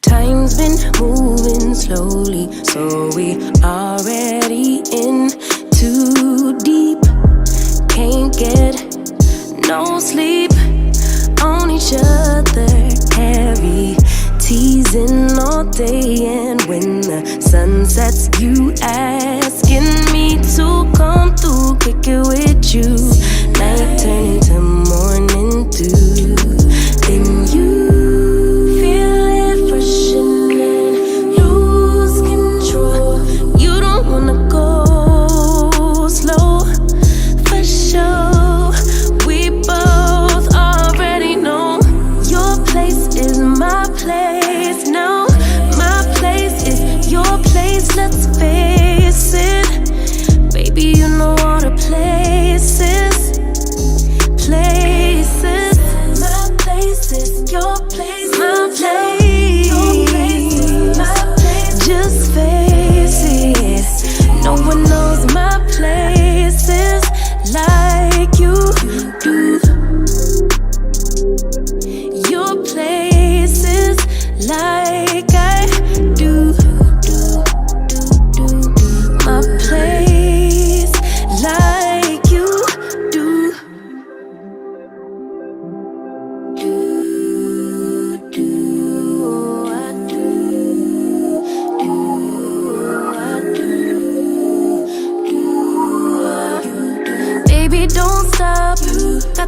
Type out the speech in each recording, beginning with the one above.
Time's been moving slowly, so we already in too deep. Can't get no sleep on each other, heavy teasing all day. And when the sun sets, you asking me to come through, kick it with you. Night turn to morning dew, then you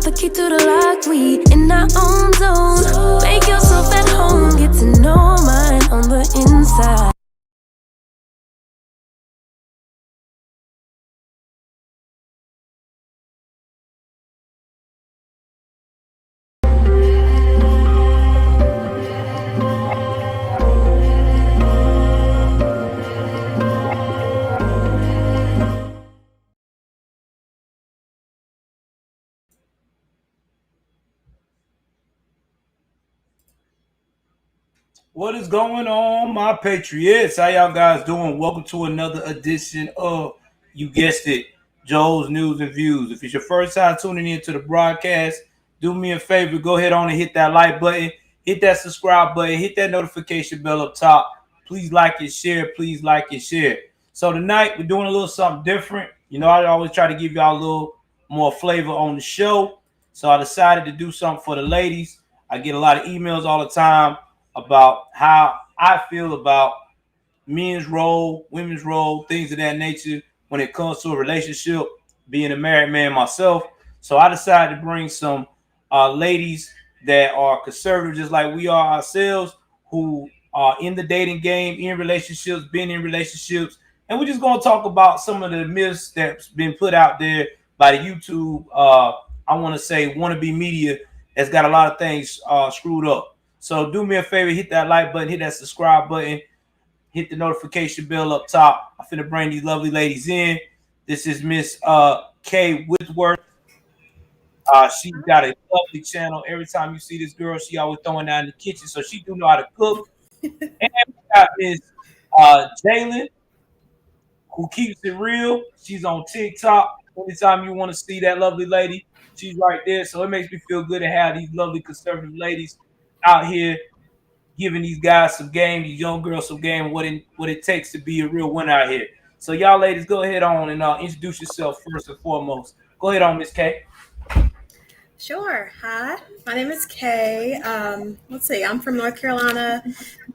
the key to the lock, we in our own zone. Make yourself at home, get to know mine on the inside. What is going on, my patriots? How y'all guys doing? Welcome to another edition of, you guessed it, Joe's News and Views. If it's your first time tuning into the broadcast, do me a favor, go ahead on and hit that like button, hit that subscribe button, hit that notification bell up top. Please like and share. Please like and share. So tonight we're doing a little something different. You know, I always try to give y'all a little more flavor on the show. So I decided to do something for the ladies. I get a lot of emails all the time about how I feel about men's role, women's role, things of that nature when it comes to a relationship, being a married man myself. So I decided to bring some ladies that are conservative, just like we are ourselves, who are in the dating game, in relationships, been in relationships. And we're just going to talk about some of the myths that's been put out there by the YouTube, I want to say, wannabe media that's got a lot of things screwed up. So do me a favor, hit that like button, hit that subscribe button, hit the notification bell up top. I'm finna bring these lovely ladies in. This is Miss Kay Whitworth. She's got a lovely channel. Every time you see this girl, she always throwing down in the kitchen, so she do know how to cook. And we got Miss Jalen, who keeps it real. She's on TikTok. Anytime you want to see that lovely lady, she's right there. So it makes me feel good to have these lovely conservative ladies out here giving these guys some game, these young girls some game, what it takes to be a real winner out here. So y'all ladies, go ahead on and introduce yourself first and foremost. Go ahead on, Miss Kay. Sure. Hi, my name is Kay. Let's see, I'm from North Carolina.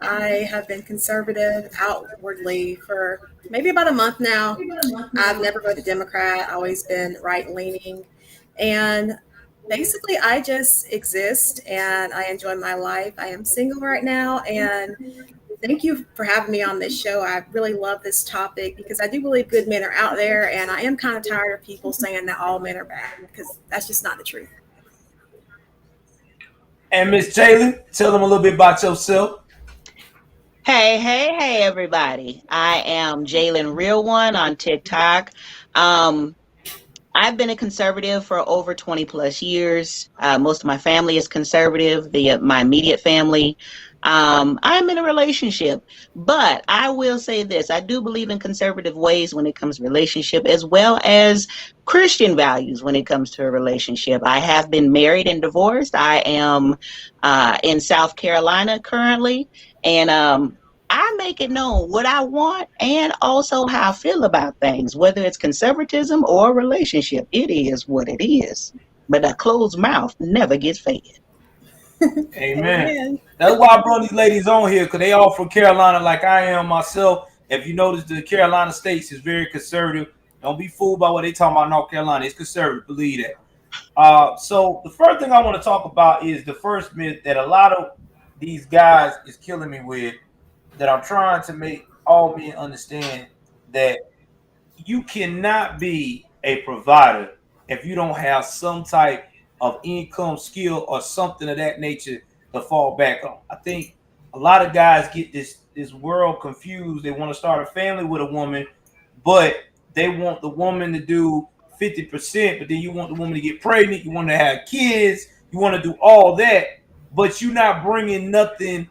I have been conservative outwardly for maybe about a month now. I've never voted Democrat, always been right-leaning. And basically, I just exist and I enjoy my life. I am single right now, and thank you for having me on this show. I really love this topic because I do believe good men are out there, and I am kind of tired of people saying that all men are bad, because that's just not the truth. And Miss Jalen, tell them a little bit about yourself. Hey, everybody. I am Jalen Real One on TikTok. I I've been a conservative for over 20 plus years. Most of my family is conservative, my immediate family. I'm in a relationship, but I will say this. I do believe in conservative ways when it comes to relationship, as well as Christian values when it comes to a relationship. I have been married and divorced. I am in South Carolina currently, and I make it known what I want and also how I feel about things, whether it's conservatism or a relationship. It is what it is. But a closed mouth never gets fed. Amen. Amen. That's why I brought these ladies on here, because they all from Carolina like I am myself. If you notice, the Carolina states is very conservative. Don't be fooled by what they talking about North Carolina. It's conservative. Believe that. So the first thing I want to talk about is the first myth that a lot of these guys is killing me with, that I'm trying to make all men understand, that you cannot be a provider if you don't have some type of income, skill, or something of that nature to fall back on. I think a lot of guys get this world confused. They want to start a family with a woman, but they want the woman to do 50%, but then you want the woman to get pregnant, you want to have kids, you want to do all that, but you're not bringing nothing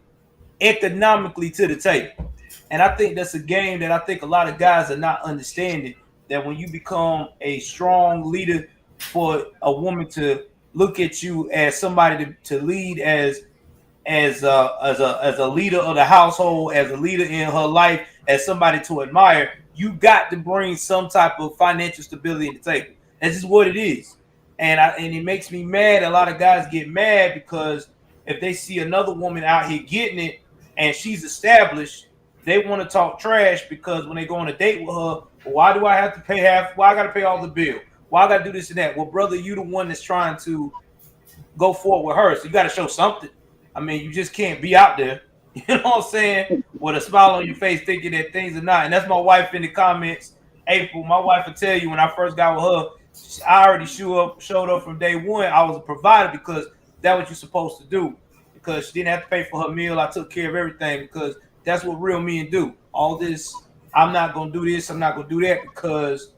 economically to the table. And I think that's a game that I think a lot of guys are not understanding, that when you become a strong leader for a woman to look at you as somebody to lead as a leader of the household, as a leader in her life, as somebody to admire, you got to bring some type of financial stability to the table. That's just what it is. And it makes me mad. A lot of guys get mad because if they see another woman out here getting it and she's established, they want to talk trash, because when they go on a date with her, well, why do I have to pay half? Why I got to pay all the bill? Why I got to do this and that? Well, brother, you the one that's trying to go forward with her, so you got to show something. I mean, you just can't be out there, you know what I'm saying, with a smile on your face thinking that things are not. And that's my wife in the comments, April. My wife will tell you, when I first got with her, I already showed up from day one. I was a provider because that's what you're supposed to do, because she didn't have to pay for her meal. I took care of everything because that's what real men do. All this, I'm not going to do this, I'm not going to do that, because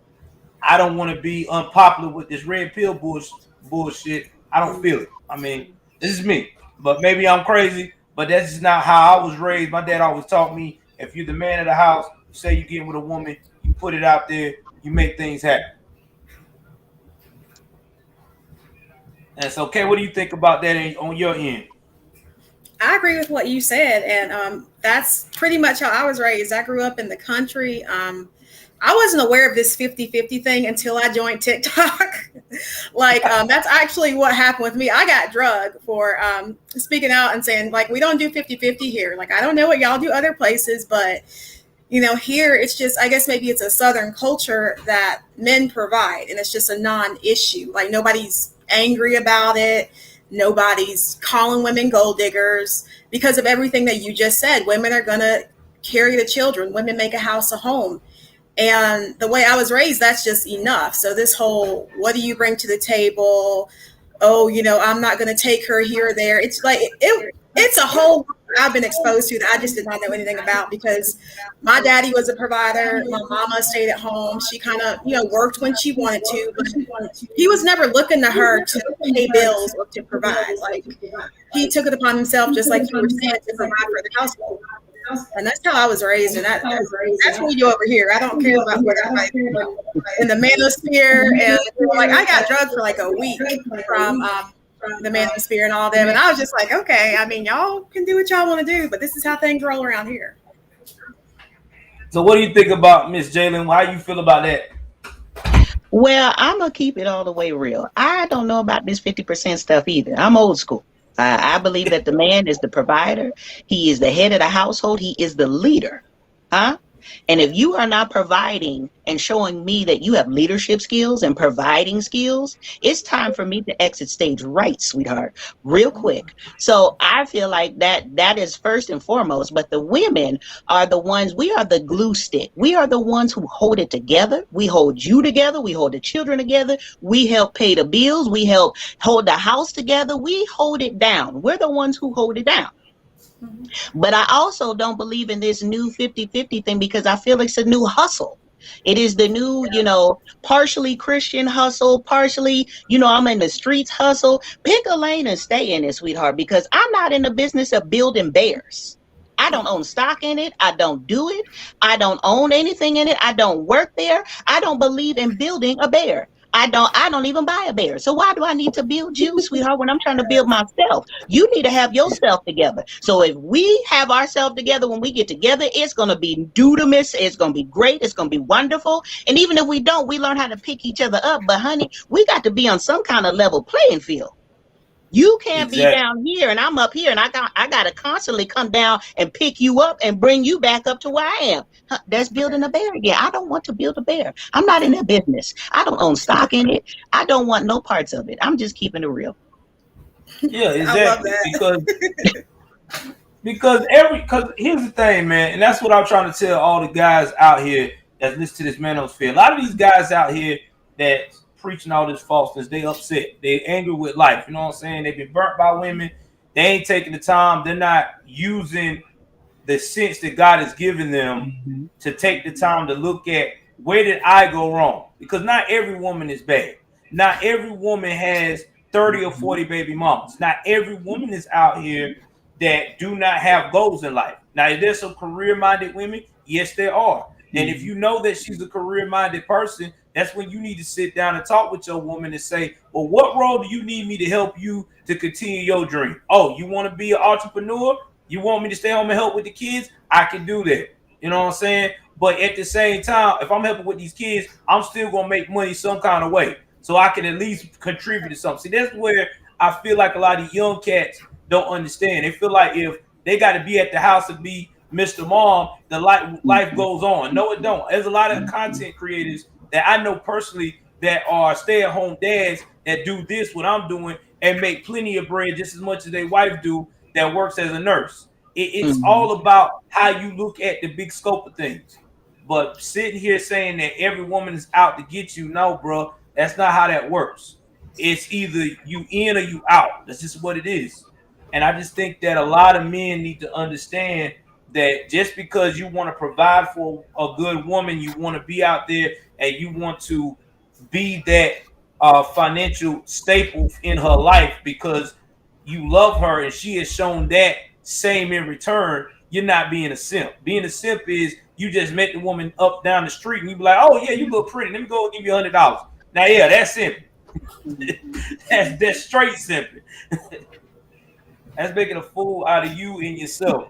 I don't want to be unpopular with this red pill bullshit. I don't feel it. I mean, this is me. But maybe I'm crazy, but that's just not how I was raised. My dad always taught me, if you're the man of the house, you say you're getting with a woman, you put it out there, you make things happen. And so, okay, what do you think about that on your end? I agree with what you said, and that's pretty much how I was raised. I grew up in the country. I wasn't aware of this 50-50 thing until I joined TikTok. That's actually what happened with me. I got drugged for speaking out and saying, like, we don't do 50-50 here. Like, I don't know what y'all do other places, but, you know, here it's just, I guess maybe it's a Southern culture that men provide, and it's just a non-issue. Like, nobody's angry about it. Nobody's calling women gold diggers because of everything that you just said. Women are going to carry the children. Women make a house a home. And the way I was raised, that's just enough. So this whole, what do you bring to the table? Oh, you know, I'm not going to take her here or there. It's like, it's a whole I've been exposed to that I just did not know anything about, because my daddy was a provider. My mama stayed at home. She kind of, you know, worked when she wanted to, but he was never looking to her to pay bills or to provide. Like, he took it upon himself, just like you were saying, to provide for the household. And that's how I was raised, and that's what you over here. I don't care about what everybody in the manosphere, and like, I got drugged for like a week from the manosphere and all them, and I was just like, okay, I mean, y'all can do what y'all want to do, but this is how things roll around here. So what do you think about Miss Jalen? How you feel about that? Well, I'm gonna keep it all the way real. I don't know about this 50% stuff either. I'm old school. I believe that the man is the provider. He is the head of the household. He is the leader. And if you are not providing and showing me that you have leadership skills and providing skills, it's time for me to exit stage right, sweetheart, real quick. So I feel like that is first and foremost. But the women are the ones, we are the glue stick. We are the ones who hold it together. We hold you together. We hold the children together. We help pay the bills. We help hold the house together. We hold it down. We're the ones who hold it down. But I also don't believe in this new 50-50 thing, because I feel it's a new hustle. It is the new, partially Christian hustle, partially, I'm in the streets hustle. Pick a lane and stay in it, sweetheart, because I'm not in the business of building bears. I don't own stock in it. I don't do it. I don't own anything in it. I don't work there. I don't believe in building a bear. I don't even buy a bear. So why do I need to build you, sweetheart, when I'm trying to build myself? You need to have yourself together. So if we have ourselves together, when we get together, it's going to be dudamus. It's going to be great. It's going to be wonderful. And even if we don't, we learn how to pick each other up. But honey, we got to be on some kind of level playing field. You can't be down here and I'm up here, and I got to constantly come down and pick you up and bring you back up to where I am. That's building a bear again. I don't want to build a bear. I'm not in that business. I don't own stock in it. I don't want no parts of it. I'm just keeping it real. Yeah, exactly. Because here's the thing, man, and that's what I'm trying to tell all the guys out here that listen to this manosphere. A lot of these guys out here that preaching all this falseness, they upset, they angry with life, you know what I'm saying? They've been burnt by women, they ain't taking the time, they're not using the sense that God has given them to take the time to look at, where did I go wrong? Because not every woman is bad. Not every woman has 30 or 40 baby mamas. Not every woman is out here that do not have goals in life. Now, is there some career-minded women? Yes, there are. And if you know that she's a career-minded person, that's when you need to sit down and talk with your woman and say, well, what role do you need me to help you to continue your dream? Oh, you want to be an entrepreneur? You want me to stay home and help with the kids? I can do that. You know what I'm saying? But at the same time, if I'm helping with these kids, I'm still going to make money some kind of way, so I can at least contribute to something. See, that's where I feel like a lot of young cats don't understand. They feel like if they got to be at the house and be Mr. Mom, the life goes on. No, it don't. There's a lot of content creators that I know personally that are stay-at-home dads that do this, what I'm doing, and make plenty of bread just as much as their wife do that works as a nurse. It's all about how you look at the big scope of things. But sitting here saying that every woman is out to get you, no, bro, that's not how that works. It's either you in or you out. That's just what it is. And I just think that a lot of men need to understand that just because you want to provide for a good woman, you want to be out there and you want to be that financial staple in her life because you love her and she has shown that same in return, you're not being a simp. Being a simp is you just met the woman up down the street and you be like, oh yeah, you look pretty. Let me go give you $100. Now, yeah, that's simping. that's straight simping. That's making a fool out of you and yourself.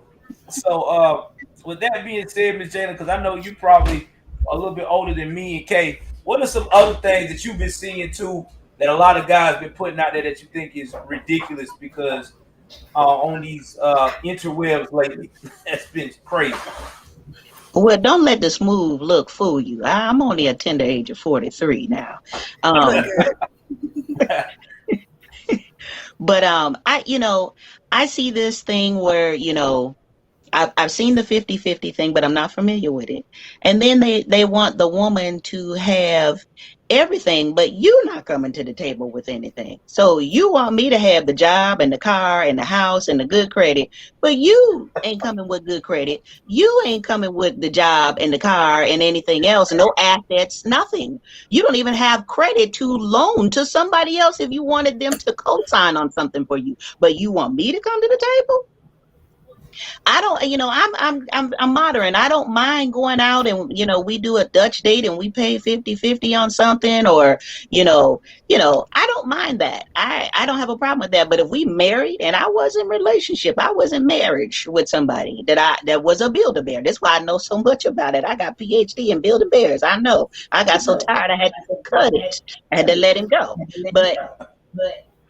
So, with that being said, Ms. Jalen, because I know you probably a little bit older than me and Kay, what are some other things that you've been seeing too that a lot of guys been putting out there that you think is ridiculous because on these interwebs lately? That's been crazy. Well, don't let the smooth look fool you. I'm only a tender age of 43 now. But I see this thing where, I've seen the 50-50 thing, but I'm not familiar with it. And then they want the woman to have everything, but you're not coming to the table with anything. So you want me to have the job and the car and the house and the good credit, but you ain't coming with good credit. You ain't coming with the job and the car and anything else, and no assets, nothing. You don't even have credit to loan to somebody else if you wanted them to co-sign on something for you, but you want me to come to the table? I don't, I'm modern. I don't mind going out and, we do a Dutch date and we pay 50-50 on something, or, I don't mind that. I don't have a problem with that. But if we married and I was in relationship, I was in marriage with somebody that was a Build-A-Bear. That's why I know so much about it. I got PhD in Build-A-Bears. I know. I got so tired I had to cut it. I had to let him go. But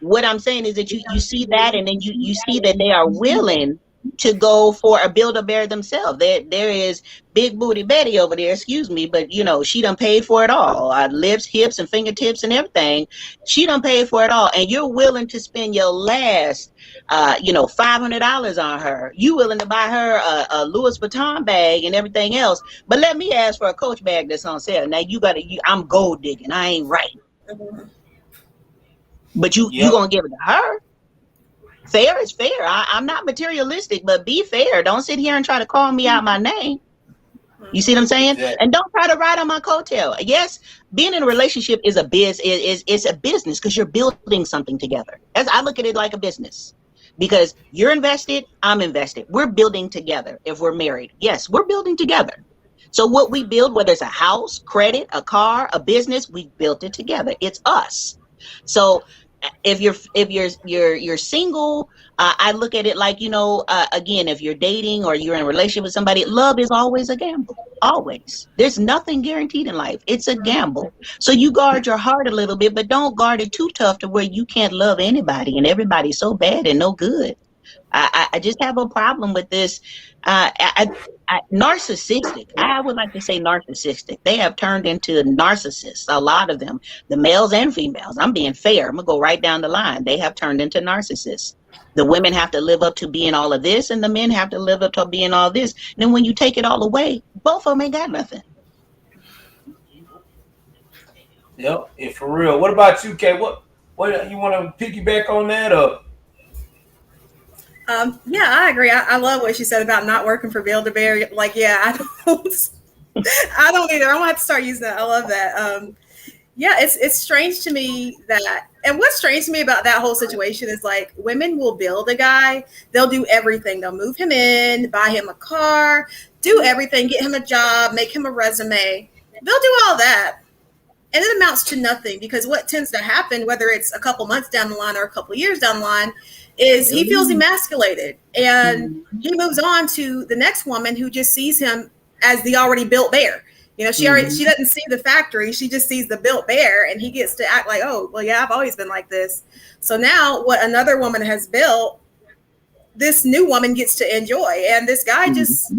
what I'm saying is that you see that, and then you see that they are willing to go for a Build-A-Bear themselves. There is Big Booty Betty over there, excuse me, but she done paid for it all. Lips, hips, and fingertips and everything. She done paid for it all. And you're willing to spend your last $500 on her. You willing to buy her a Louis Vuitton bag and everything else. But let me ask for a Coach bag that's on sale. Now I'm gold digging. I ain't right. But you gonna give it to her? Fair is fair. I'm not materialistic, but be fair. Don't sit here and try to call me out my name. You see what I'm saying? Exactly. And don't try to ride on my coattail. Yes, being in a relationship is a it's a business because you're building something together. As I look at it like a business. Because you're invested, I'm invested. We're building together if we're married. Yes, we're building together. So what we build, whether it's a house, credit, a car, a business, we built it together. It's us. So if you're single, I look at it like, again, if you're dating or you're in a relationship with somebody, love is always a gamble. Always. There's nothing guaranteed in life. It's a gamble. So you guard your heart a little bit, but don't guard it too tough to where you can't love anybody and everybody's so bad and no good. I just have a problem with this. Narcissistic. I would like to say narcissistic. They have turned into narcissists, a lot of them, the males and females. I'm being fair. I'm going to go right down the line. They have turned into narcissists. The women have to live up to being all of this, and the men have to live up to being all this. And then when you take it all away, both of them ain't got nothing. Yep, and for real. What about you, Kay? What you want to piggyback on that, or? Yeah, I agree. I love what she said about not working for Build-A-Bear. Like, yeah, I don't either. I'm gonna have to start using that. I love that. Yeah, it's strange to me that, and what's strange to me about that whole situation is like women will build a guy. They'll do everything. They'll move him in, buy him a car, do everything, get him a job, make him a resume. They'll do all that. And it amounts to nothing because what tends to happen, whether it's a couple months down the line or a couple of years down the line, is he feels emasculated and he moves on to the next woman who just sees him as the already built bear. She doesn't see the factory. She just sees the built bear and he gets to act like, oh, well, yeah, I've always been like this. So now what another woman has built, this new woman gets to enjoy. And this guy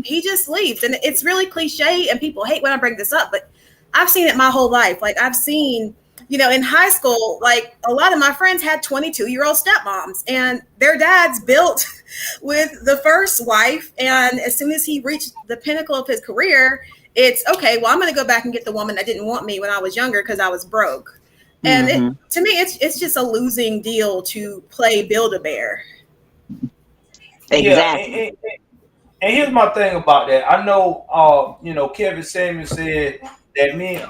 he just leaves. And it's really cliche and people hate when I bring this up, but I've seen it my whole life. Like I've seen, in high school, like a lot of my friends had 22-year-old stepmoms and their dads built with the first wife. And as soon as he reached the pinnacle of his career, it's okay, well, I'm going to go back and get the woman that didn't want me when I was younger because I was broke. And to me, it's just a losing deal to play Build-A-Bear. Exactly. Yeah, and here's my thing about that. I know, Kevin Samuels said that men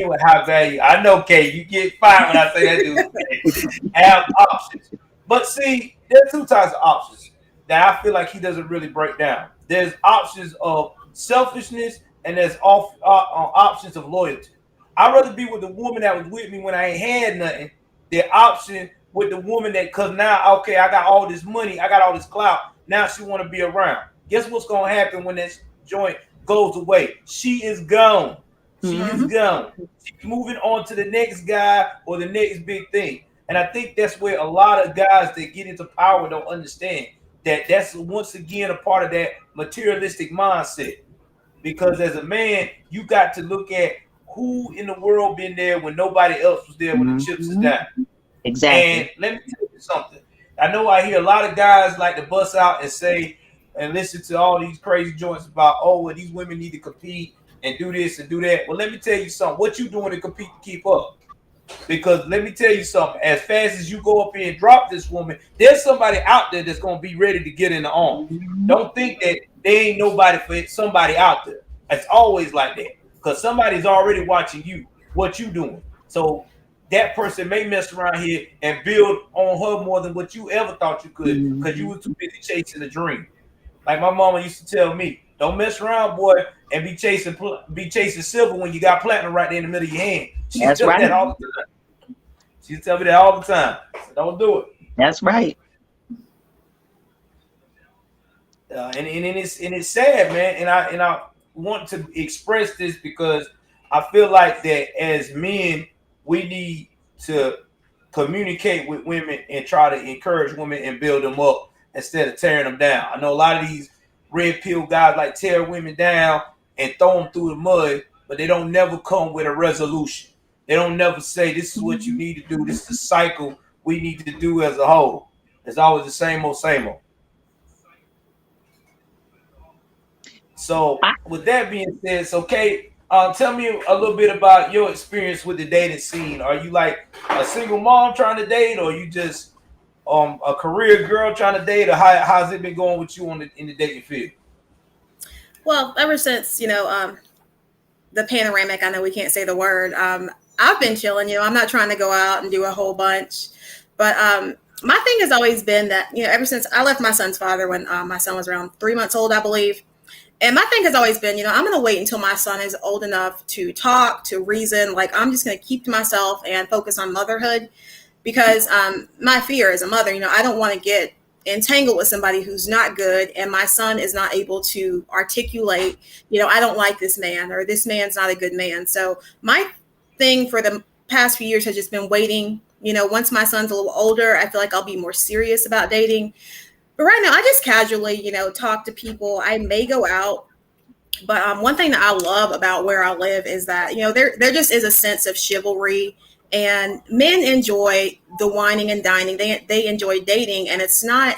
with high value. I know, Kay, you get fired when I say that dude have options. But see, there's two types of options that I feel like he doesn't really break down. There's options of selfishness and there's options of loyalty. I'd rather be with the woman that was with me when I ain't had nothing. The option with the woman that, because now, okay, I got all this money, I got all this clout. Now she want to be around. Guess what's going to happen when that joint goes away? She is gone. She is gone. She's moving on to the next guy or the next big thing. And I think that's where a lot of guys that get into power don't understand that that's once again a part of that materialistic mindset. Because as a man, you got to look at who in the world been there when nobody else was there when the chips is down. Exactly. And let me tell you something. I know I hear a lot of guys like to bust out and say and listen to all these crazy joints about, oh, well, these women need to compete and do this and do that. Well, let me tell you something. What you doing to compete to keep up? Because let me tell you something. As fast as you go up here and drop this woman, there's somebody out there that's going to be ready to get in the arms. Don't think that there ain't nobody for somebody out there. It's always like that. Because somebody's already watching you, what you doing. So that person may mess around here and build on her more than what you ever thought you could because you were too busy chasing a dream. Like my mama used to tell me, don't mess around, boy, and be chasing silver when you got platinum right there in the middle of your hand. She used to tell me that all the time. She used to tell me that all the time. So don't do it. That's right. And it's sad, man. And I want to express this because I feel like that as men, we need to communicate with women and try to encourage women and build them up instead of tearing them down. I know a lot of these red pill guys like tear women down and throw them through the mud, but they don't never come with a resolution. They don't never say this is what you need to do. This is the cycle we need to do as a whole. It's always the same old, same old. So with that being said, it's okay. Tell me a little bit about your experience with the dating scene. Are you like a single mom trying to date, or are you just a career girl trying to date, or how's it been going with you in the dating field? Well, ever since, the panoramic, I know we can't say the word. I've been chilling, I'm not trying to go out and do a whole bunch. But my thing has always been that, ever since I left my son's father when my son was around 3 months old, I believe. And my thing has always been, I'm going to wait until my son is old enough to talk, to reason. Like, I'm just going to keep to myself and focus on motherhood because my fear as a mother, I don't want to get entangled with somebody who's not good and my son is not able to articulate, I don't like this man or this man's not a good man. So my thing for the past few years has just been waiting. Once my son's a little older, I feel like I'll be more serious about dating. But right now, I just casually, talk to people. I may go out. But one thing that I love about where I live is that, there just is a sense of chivalry. And men enjoy the whining and dining. They enjoy dating. And it's not,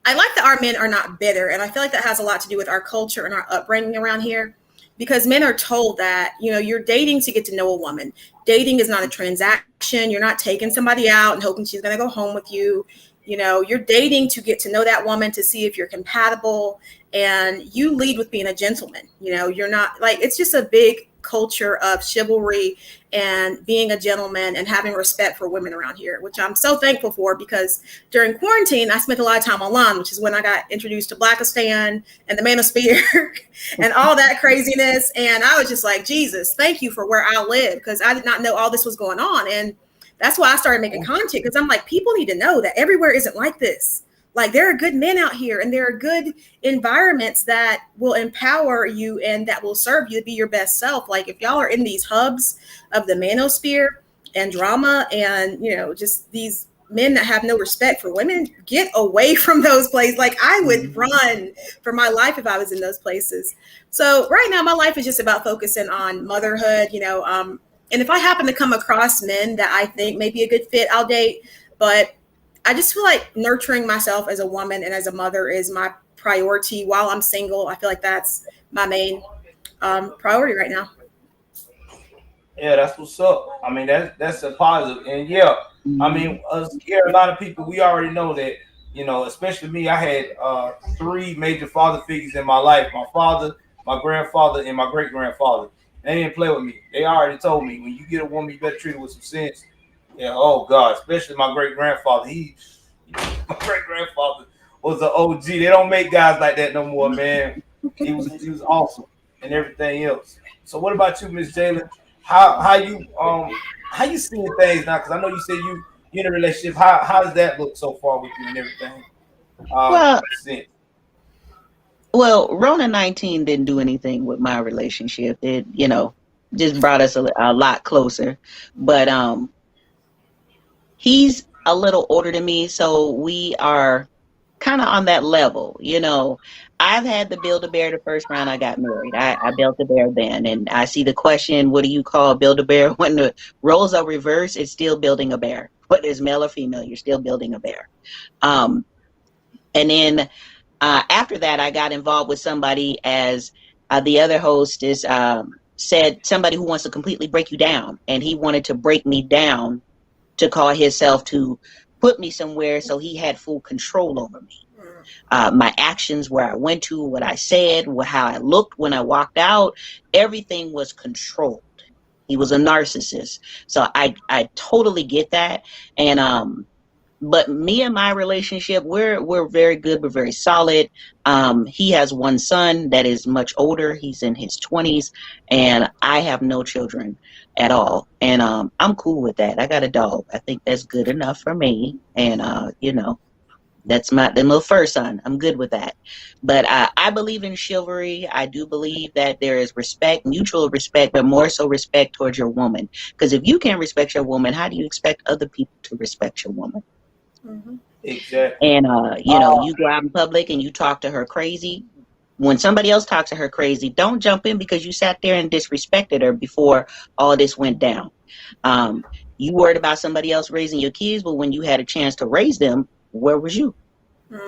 I like that our men are not bitter. And I feel like that has a lot to do with our culture and our upbringing around here. Because men are told that, you're dating to get to know a woman. Dating is not a transaction. You're not taking somebody out and hoping she's going to go home with you. You're dating to get to know that woman, to see if you're compatible, and you lead with being a gentleman. You're not like, it's just a big culture of chivalry and being a gentleman and having respect for women around here, which I'm so thankful for, because during quarantine, I spent a lot of time online, which is when I got introduced to Blackistan and the Manosphere and all that craziness. And I was just like, Jesus, thank you for where I live, because I did not know all this was going on. And that's why I started making content, because I'm like, people need to know that everywhere isn't like this. Like, there are good men out here and there are good environments that will empower you and that will serve you to be your best self. Like, if y'all are in these hubs of the manosphere and drama and, just these men that have no respect for women, get away from those places. Like, I would run for my life if I was in those places. So right now, my life is just about focusing on motherhood, and if I happen to come across men that I think may be a good fit, I'll date. But I just feel like nurturing myself as a woman and as a mother is my priority while I'm single. I feel like that's my main priority right now. Yeah, that's what's up. I mean, that's a positive. And yeah, I mean, us here, a lot of people, we already know that, especially me, I had 3 major father figures in my life: my father, my grandfather, and my great grandfather. They didn't play with me. They already told me, when you get a woman, you better treat her with some sense. Yeah, oh God, especially my great grandfather. My great grandfather was an OG. They don't make guys like that no more, man. He was awesome and everything else. So what about you, Miss Jalen? How you seeing things now? Because I know you said you in a relationship. How does that look so far with you and everything? Well, Rona 19 didn't do anything with my relationship. It, just brought us a lot closer. But he's a little older than me, so we are kind of on that level. I've had to build a bear the first round I got married. I built a bear then, and I see the question, what do you call build a bear? When the roles are reversed, it's still building a bear. Whether it's male or female, you're still building a bear. And then after that, I got involved with somebody, as the other hostess said, somebody who wants to completely break you down. And he wanted to break me down to call himself to put me somewhere so he had full control over me. My actions, where I went to, what I said, how I looked when I walked out, everything was controlled. He was a narcissist. So I totally get that. And but me and my relationship, we're very good. We're very solid. He has 1 son that is much older. He's in his 20s, and I have no children at all. And I'm cool with that. I got a dog. I think that's good enough for me. And that's the little fur son. I'm good with that. But I believe in chivalry. I do believe that there is respect, mutual respect, but more so respect towards your woman. Because if you can't respect your woman, how do you expect other people to respect your woman? Mm-hmm. Exactly. And you go out in public and you talk to her crazy. When somebody else talks to her crazy, don't jump in because you sat there and disrespected her before all this went down. You worried about somebody else raising your kids, but when you had a chance to raise them, where was you?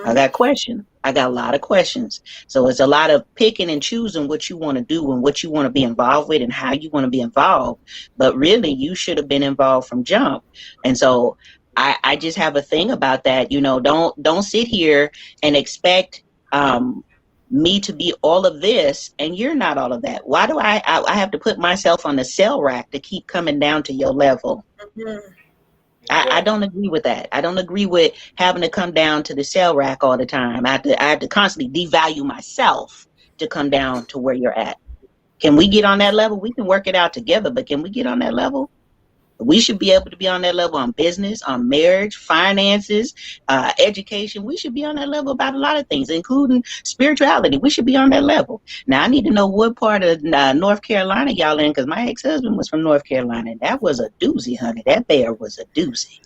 I got questions. I got a lot of questions. So it's a lot of picking and choosing what you want to do and what you want to be involved with and how you want to be involved. But really, you should have been involved from jump. And so I just have a thing about that. Don't sit here and expect me to be all of this and you're not all of that? Why do I have to put myself on the cell rack to keep coming down to your level? Mm-hmm. I don't agree with that. I don't agree with having to come down to the cell rack all the time. I have to constantly devalue myself to come down to where you're at. Can we get on that level? We can work it out together, but can we get on that level? We should be able to be on that level on business, on marriage, finances, education. We should be on that level about a lot of things, including spirituality. We should be on that level. Now, I need to know what part of North Carolina y'all in, because my ex-husband was from North Carolina. That was a doozy, honey. That bear was a doozy.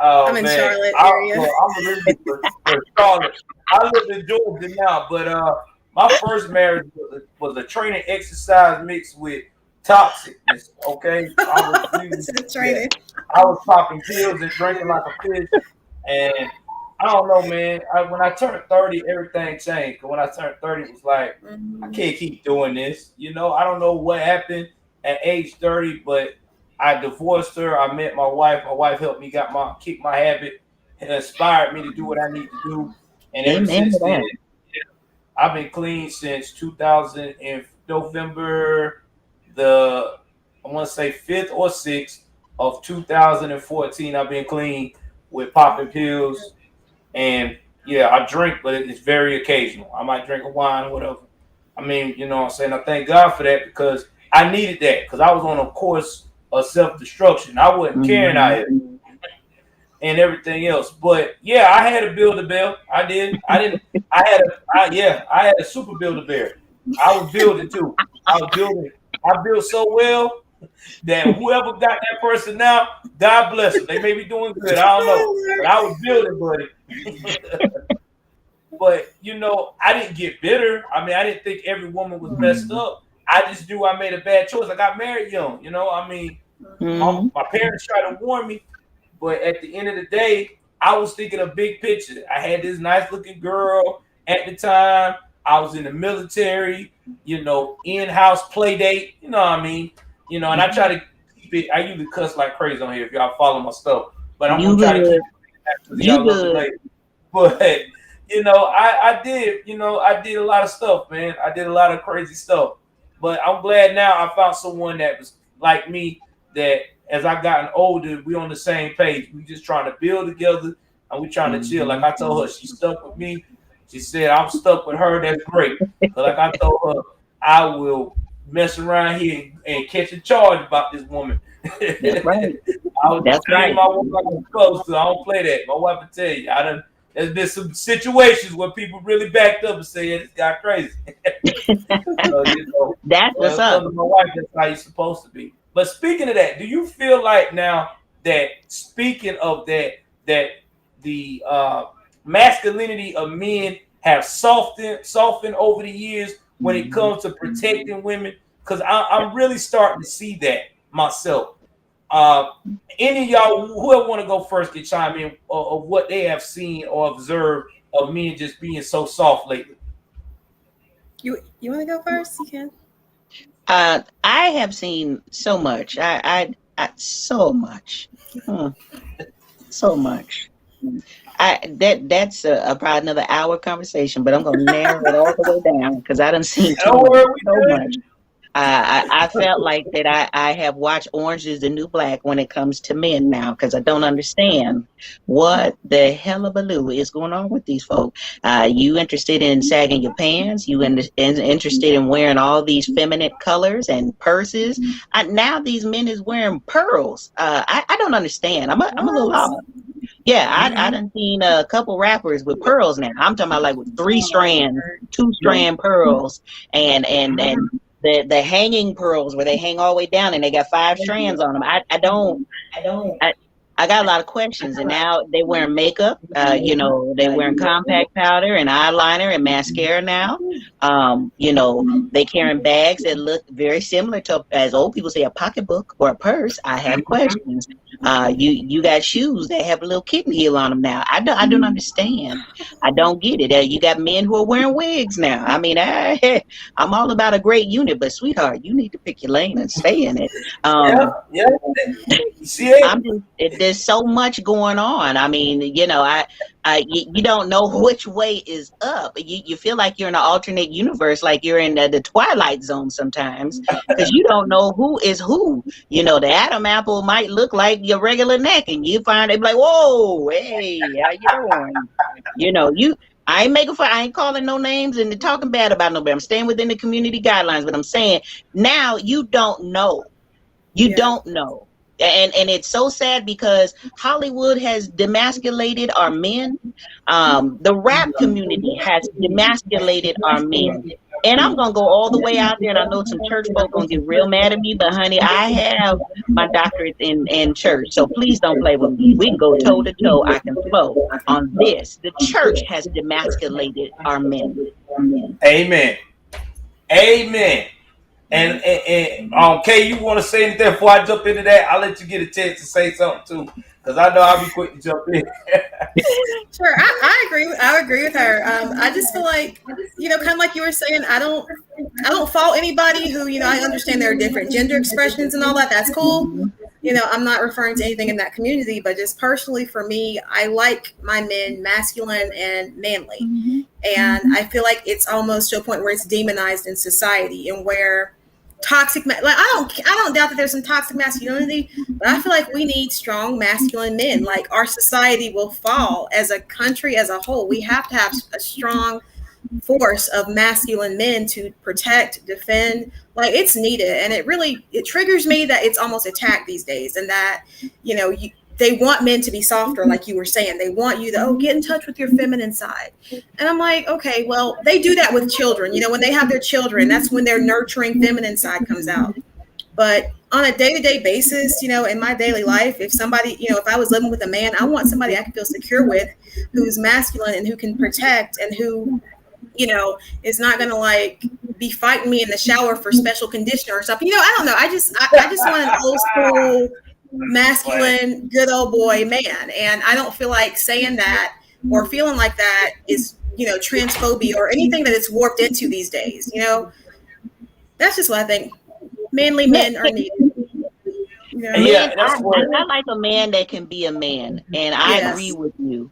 Oh, I'm in man. Charlotte area. I'm living in Charlotte. I live in Georgia now, but my first marriage was a training exercise mixed with toxicness. Okay, I was popping pills and drinking like a fish, and I don't know, man. When I turned 30, everything changed. When I turned 30, it was like, I can't keep doing this. You know, I don't know what happened at age 30, but I divorced her. I met my wife. My wife helped me kick my habit and inspired me to do what I need to do. And ever since then, I've been clean since 2000 in November. I want to say 5th or 6th of 2014, I've been clean with popping pills. And yeah, I drink, but it's very occasional. I might drink a wine or whatever. I mean, you know what I'm saying? I thank God for that because I needed that because I was on a course of self-destruction. I wasn't caring out here and everything else. But yeah, I had to build a bell. I did. I had a super Build-A-Bear. I was building too. I built so well that whoever got that person now, God bless them. They may be doing good. I don't know. But I was building, buddy. But, you know, I didn't get bitter. I mean, I didn't think every woman was messed up. I just knew I made a bad choice. I got married young, you know. I mean, my parents tried to warn me. But at the end of the day, I was thinking a big picture. I had this nice looking girl at the time. I was in the military, you know, in-house play date, you know what I mean? You know, and I try to keep it. I usually cuss like crazy on here if y'all follow my stuff, but I'm going to try to keep it. Y'all love it later. But, you know, I did a lot of stuff, man. I did a lot of crazy stuff. But I'm glad now I found someone that was like me, that as I gotten older, we on the same page. We just trying to build together and we trying to chill. Like I told her, she stuck with me. She said, I'm stuck with her. That's great. But like I told her, I will mess around here and catch a charge about this woman. That's right. I was treating my wife like I'm supposed to. I don't play that. My wife will tell you. There's been some situations where people really backed up and said, this guy crazy. So, you know, that's what's up. My wife, that's how you're supposed to be. But speaking of that, do you feel like now that speaking of that the masculinity of men have softened over the years when it comes to protecting women? Because I'm really starting to see that myself. Any of y'all, whoever want to go first, can chime in of what they have seen or observed of men just being so soft lately. You want to go first? You can. I have seen so much. I so much. So much. That's probably another hour conversation, but I'm going to narrow it all the way down because I done seen so much. I felt like that I have watched Orange is the New Black when it comes to men now because I don't understand what the hell of a loo is going on with these folk. You interested in sagging your pants? You interested in wearing all these feminine colors and purses? Now these men is wearing pearls. I don't understand. I'm a little off. Yeah, I done seen a couple rappers with pearls now. I'm talking about like with 3-strand, 2-strand pearls and the hanging pearls where they hang all the way down and they got 5 strands on them. I got a lot of questions, and now they wearing makeup. You know, they wearing compact powder and eyeliner and mascara now. You know, they carrying bags that look very similar to, as old people say, a pocketbook or a purse. I have questions. You got shoes that have a little kitten heel on them now. I don't understand. I don't get it. You got men who are wearing wigs now. I mean, I'm all about a great unit, but sweetheart, you need to pick your lane and stay in it. There's so much going on. I mean, you know, You don't know which way is up. You feel like you're in an alternate universe, like you're in the Twilight Zone sometimes, because you don't know who is who. You know, the Adam apple might look like your regular neck, and you find it like, whoa, hey, how you doing? You know, I ain't making fun. I ain't calling no names and talking bad about nobody. I'm staying within the community guidelines, but I'm saying now you don't know. You don't know. And it's so sad because Hollywood has demasculated our men. The rap community has demasculated our men. And I'm going to go all the way out there, and I know some church folk going to get real mad at me, but honey, I have my doctorate in church, so please don't play with me. We can go toe to toe. I can flow on this. The church has demasculated our men. Amen. Amen. And Kay, you want to say anything before I jump into that? I'll let you get a chance to say something too, because I know I'll be quick to jump in. Sure, I agree. I agree with her. I just feel like, kind of like you were saying, I don't fault anybody who, I understand there are different gender expressions and all that. That's cool. I'm not referring to anything in that community, but just personally for me, I like my men masculine and manly. Mm-hmm. And I feel like it's almost to a point where it's demonized in society, and where toxic, like I don't doubt that there's some toxic masculinity, but I feel like we need strong masculine men. Like, our society will fall as a country as a whole. We have to have a strong force of masculine men to protect, defend. Like, it's needed. And it triggers me that it's almost attacked these days, and that, they want men to be softer, like you were saying. They want you to, get in touch with your feminine side. And I'm like, okay, well, they do that with children. When they have their children, that's when their nurturing feminine side comes out. But on a day-to-day basis, in my daily life, if somebody, if I was living with a man, I want somebody I can feel secure with, who's masculine and who can protect, and who, is not going to like be fighting me in the shower for special conditioner or something. I don't know. I just want an old school, masculine, good old boy man. And I don't feel like saying that or feeling like that is, transphobia or anything that it's warped into these days. That's just what I think. Manly men are needed. Yeah, I like a man that can be a man, and I agree with you.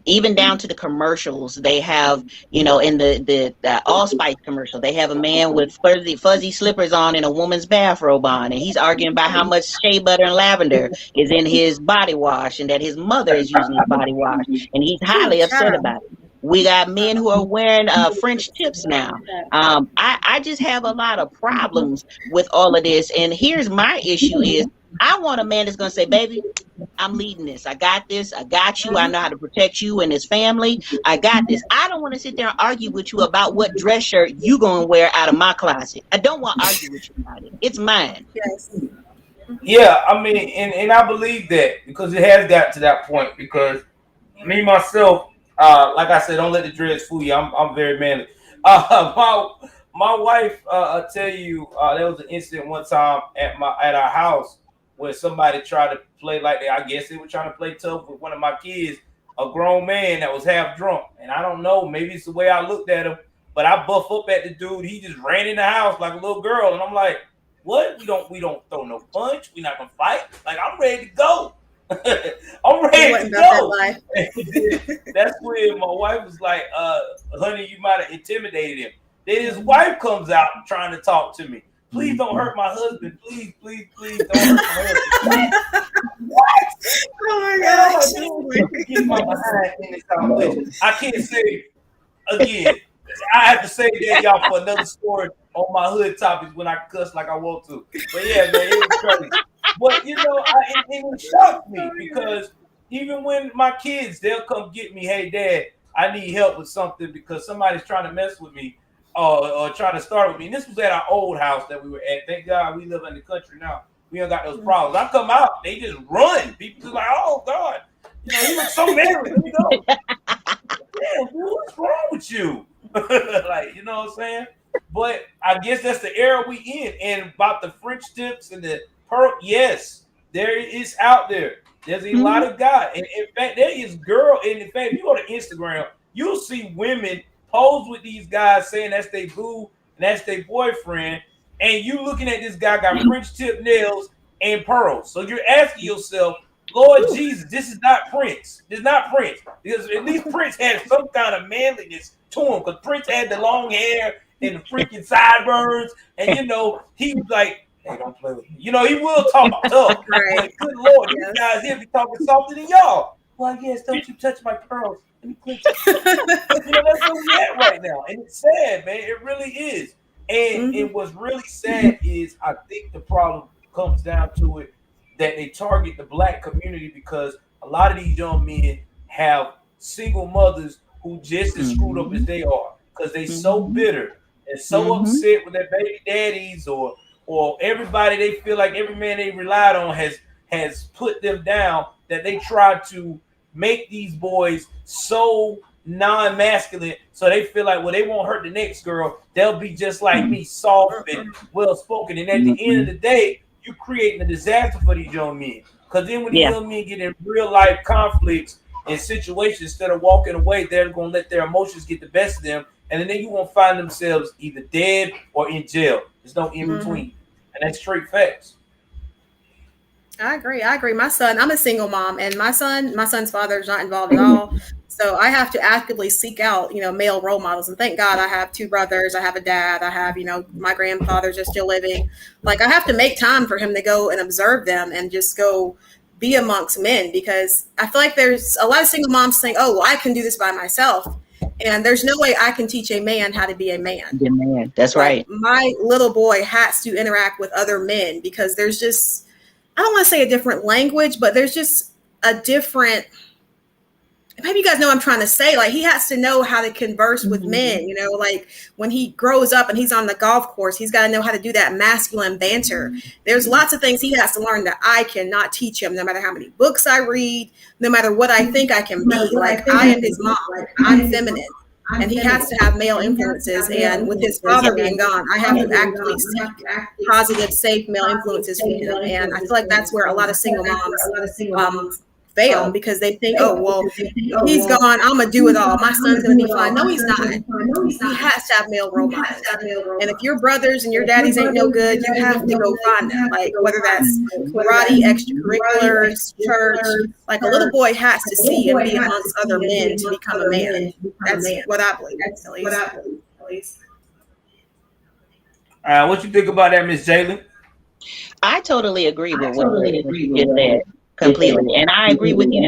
Even down to the commercials, they have, in the Allspice commercial, they have a man with fuzzy slippers on and a woman's bathrobe on, and he's arguing about how much shea butter and lavender is in his body wash, and that his mother is using his body wash, and he's highly upset about it. We got men who are wearing French tips now. I just have a lot of problems with all of this. And here's my issue is, I want a man that's going to say, baby, I'm leading this. I got this. I got you. I know how to protect you and his family. I got this. I don't want to sit there and argue with you about what dress shirt you going to wear out of my closet. I don't want to argue with you about it. It's mine. Yes. Yeah, I mean, and I believe that, because it has got to that point, because me, myself, like I said, don't let the dreads fool you. I'm very manly. My wife, I'll tell you, there was an incident one time at our house where somebody tried to play like I guess they were trying to play tough with one of my kids, a grown man that was half drunk. And I don't know, maybe it's the way I looked at him, but I buff up at the dude. He just ran in the house like a little girl, and I'm like, what? We don't throw no punch. We're not gonna fight. Like, I'm ready to go. I'm ready to go. That's when my wife was like, honey, you might have intimidated him. Then his wife comes out trying to talk to me. Please don't hurt my husband. Please don't hurt my husband. What? Oh my gosh. Get my behind in this conversation. I can't say again. I have to say that, y'all, for another story on my hood topics when I cuss like I want to. But yeah, man, it was crazy. But it shocked me, because even when my kids, they'll come get me, hey dad, I need help with something because somebody's trying to mess with me or trying to start with me. And this was at our old house that we were at. Thank God we live in the country now. We don't got those problems. I come out, they just run. People just like, oh God, you look so married. Let me go. Damn, dude, what's wrong with you? Like, you know what I'm saying? But I guess that's the era we in. And about the French tips and the pearl, yes, there is out there. There's a lot of guys. And in fact, there is girl. And in fact, if you go to Instagram, you'll see women pose with these guys saying that's their boo and that's their boyfriend. And you looking at this guy got French tip nails and pearls. So you're asking yourself, Lord Jesus, this is not Prince. This is not Prince. Because at least Prince had some kind of manliness to him. Because Prince had the long hair and the freaking sideburns. And, he was like, hey, don't play with me. He will talk tough. Right. But good Lord, Yes. these guys here be talking softer than y'all. Well, yes, don't you touch my pearls. Let me click you. That's where we at right now. And it's sad, man. It really is. And what's really sad is I think the problem comes down to it that they target the black community because a lot of these young men have single mothers who just as screwed up as they are because they so bitter and so upset with their baby daddies or everybody. They feel like every man they relied on has put them down, that they try to make these boys so non-masculine so they feel like, well, they won't hurt the next girl. They'll be just like me, soft and well-spoken. And at the end of the day, you're creating a disaster for these young men. Because then when these young men get in real life conflicts and situations, instead of walking away, they're going to let their emotions get the best of them. And then you won't find themselves either dead or in jail. There's no in between. And that's straight facts. I agree. I'm a single mom, and my son's father is not involved at all. So I have to actively seek out, male role models. And thank God I have 2 brothers. I have a dad. I have, my grandfathers are still living. Like, I have to make time for him to go and observe them and just go be amongst men, because I feel like there's a lot of single moms saying, oh, well, I can do this by myself. And there's no way I can teach a man how to be a man. Yeah, man. That's right. My little boy has to interact with other men because there's just, I don't want to say a different language, but there's just a different, maybe you guys know what I'm trying to say. Like, he has to know how to converse with men, like when he grows up and he's on the golf course, he's got to know how to do that masculine banter. There's lots of things he has to learn that I cannot teach him, no matter how many books I read, no matter what I think I can be. Like, I am his mom, I'm feminine. And he has to have male influences. And with his father being gone, I have to actively seek positive, safe male influences for him. And I feel like that's where a lot of single moms fail, because they think, oh, well, he's gone, I'm gonna do it all, my son's gonna be fine. No, he's not. He has to have male role models. And if your brothers and your daddies ain't no good, you have to go find them. Like, whether that's karate, extracurriculars, church, like, a little boy has to see and be amongst other men to become a man. That's what I believe, at least. What you think about that, Miss Jalen? I totally agree with what you just said. Completely. And I agree with you.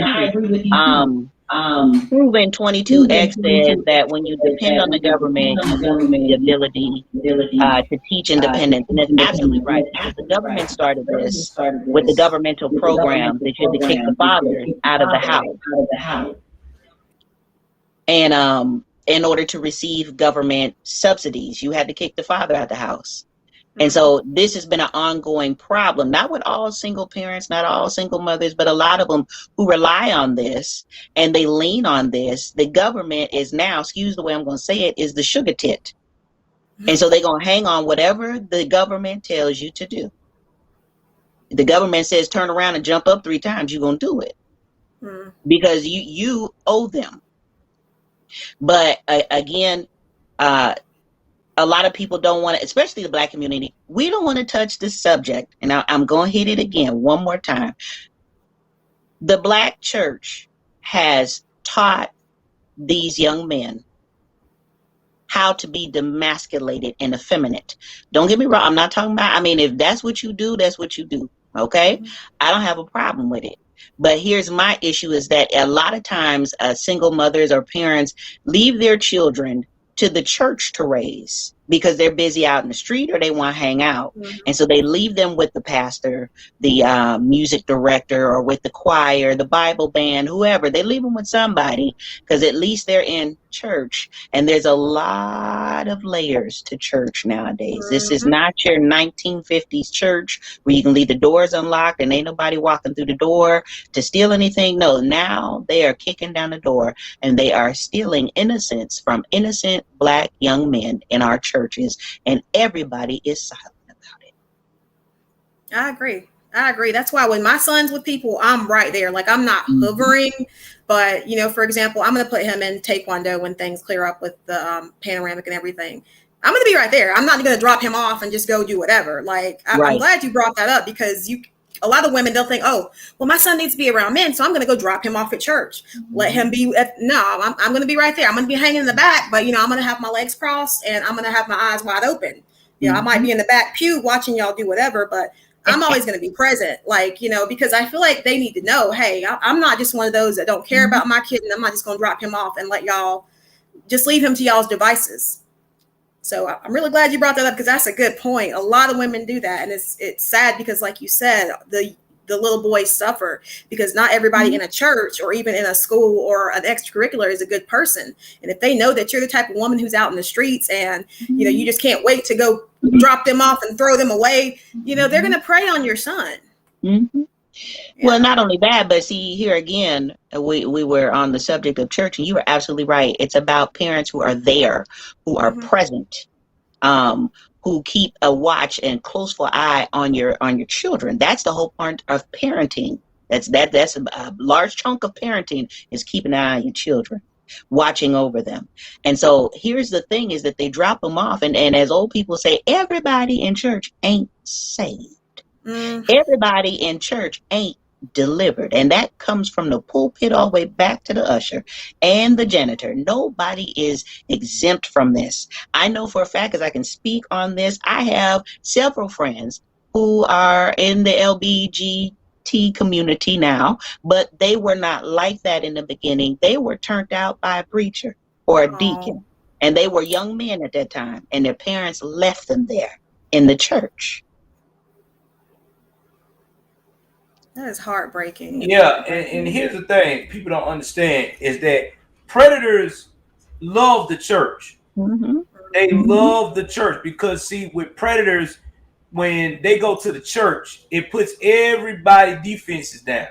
Proven 22X says that when you depend on the government, you lose the ability to teach independence. And that's absolutely right. The government started this with the governmental program that you had to kick the father out of the house. And in order to receive government subsidies, you had to kick the father out of the house. And so this has been an ongoing problem, not with all single parents, not all single mothers, but a lot of them who rely on this and they lean on this. The government is now, excuse the way I'm going to say it, is the sugar tit. And so they're going to hang on whatever the government tells you to do. The government says turn around and jump up 3 times, you're going to do it because you owe them. But again, a lot of people don't want to, especially the Black community. We don't want to touch this subject. And I'm going to hit it again one more time. The Black church has taught these young men how to be demasculated and effeminate. Don't get me wrong. I'm not talking about, if that's what you do, that's what you do. Okay. I don't have a problem with it. But here's my issue is that a lot of times single mothers or parents leave their children to the church to raise because they're busy out in the street or they want to hang out. And so they leave them with the pastor, the music director, or with the choir, the Bible band, whoever. They leave them with somebody because at least they're in church. And there's a lot of layers to church nowadays. This is not your 1950s church where you can leave the doors unlocked and ain't nobody walking through the door to steal anything. No, now they are kicking down the door and they are stealing innocence from innocent Black young men in our churches, and everybody is silent about it. I agree. That's why when my son's with people, I'm right there. Like, I'm not hovering, but for example, I'm going to put him in Taekwondo when things clear up with the panoramic and everything. I'm going to be right there. I'm not going to drop him off and just go do whatever. Like, I'm glad you brought that up because a lot of women, they'll think, oh, well, my son needs to be around men, so I'm going to go drop him off at church. Let him be. I'm going to be right there. I'm going to be hanging in the back, but, I'm going to have my legs crossed and I'm going to have my eyes wide open. I might be in the back pew watching y'all do whatever, but I'm always going to be present, because I feel like they need to know, hey, I'm not just one of those that don't care about my kid, and I'm not just going to drop him off and let y'all just leave him to y'all's devices. So I'm really glad you brought that up, because that's a good point. A lot of women do that. And it's sad because, like you said, the little boys suffer because not everybody in a church or even in a school or an extracurricular is a good person. And if they know that you're the type of woman who's out in the streets and, you just can't wait to go drop them off and throw them away, they're going to prey on your son. Mm-hmm. Yeah. Well, not only that, but see, here again, we were on the subject of church, and you were absolutely right. It's about parents who are there, who are present, who keep a watch and closeful eye on your children. That's the whole part of parenting. That's a large chunk of parenting, is keeping an eye on your children, watching over them. And so here's the thing, is that they drop them off, and as old people say, everybody in church ain't saved. Everybody in church ain't delivered, and that comes from the pulpit all the way back to the usher and the janitor. Nobody is exempt from this. I know for a fact, as I can speak on this, I have several friends who are in the LGBT community now, but they were not like that in the beginning. They were turned out by a preacher or a deacon, and they were young men at that time, and their parents left them there in the church. That is heartbreaking. Yeah, and here's the thing people don't understand is that predators love the church. They love the church because, see, with predators, when they go to the church, it puts everybody defenses down.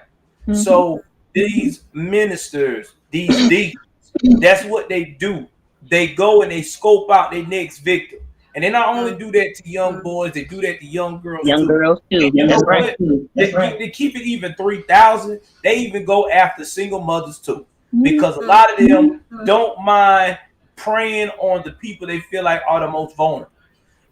So these ministers, these deacons, that's what they do. They go and they scope out their next victim. And they not only do that to young boys, they do that to young girls. Girls too. That's right. They keep it even 3,000. They even go after single mothers too, because a lot of them don't mind preying on the people they feel like are the most vulnerable.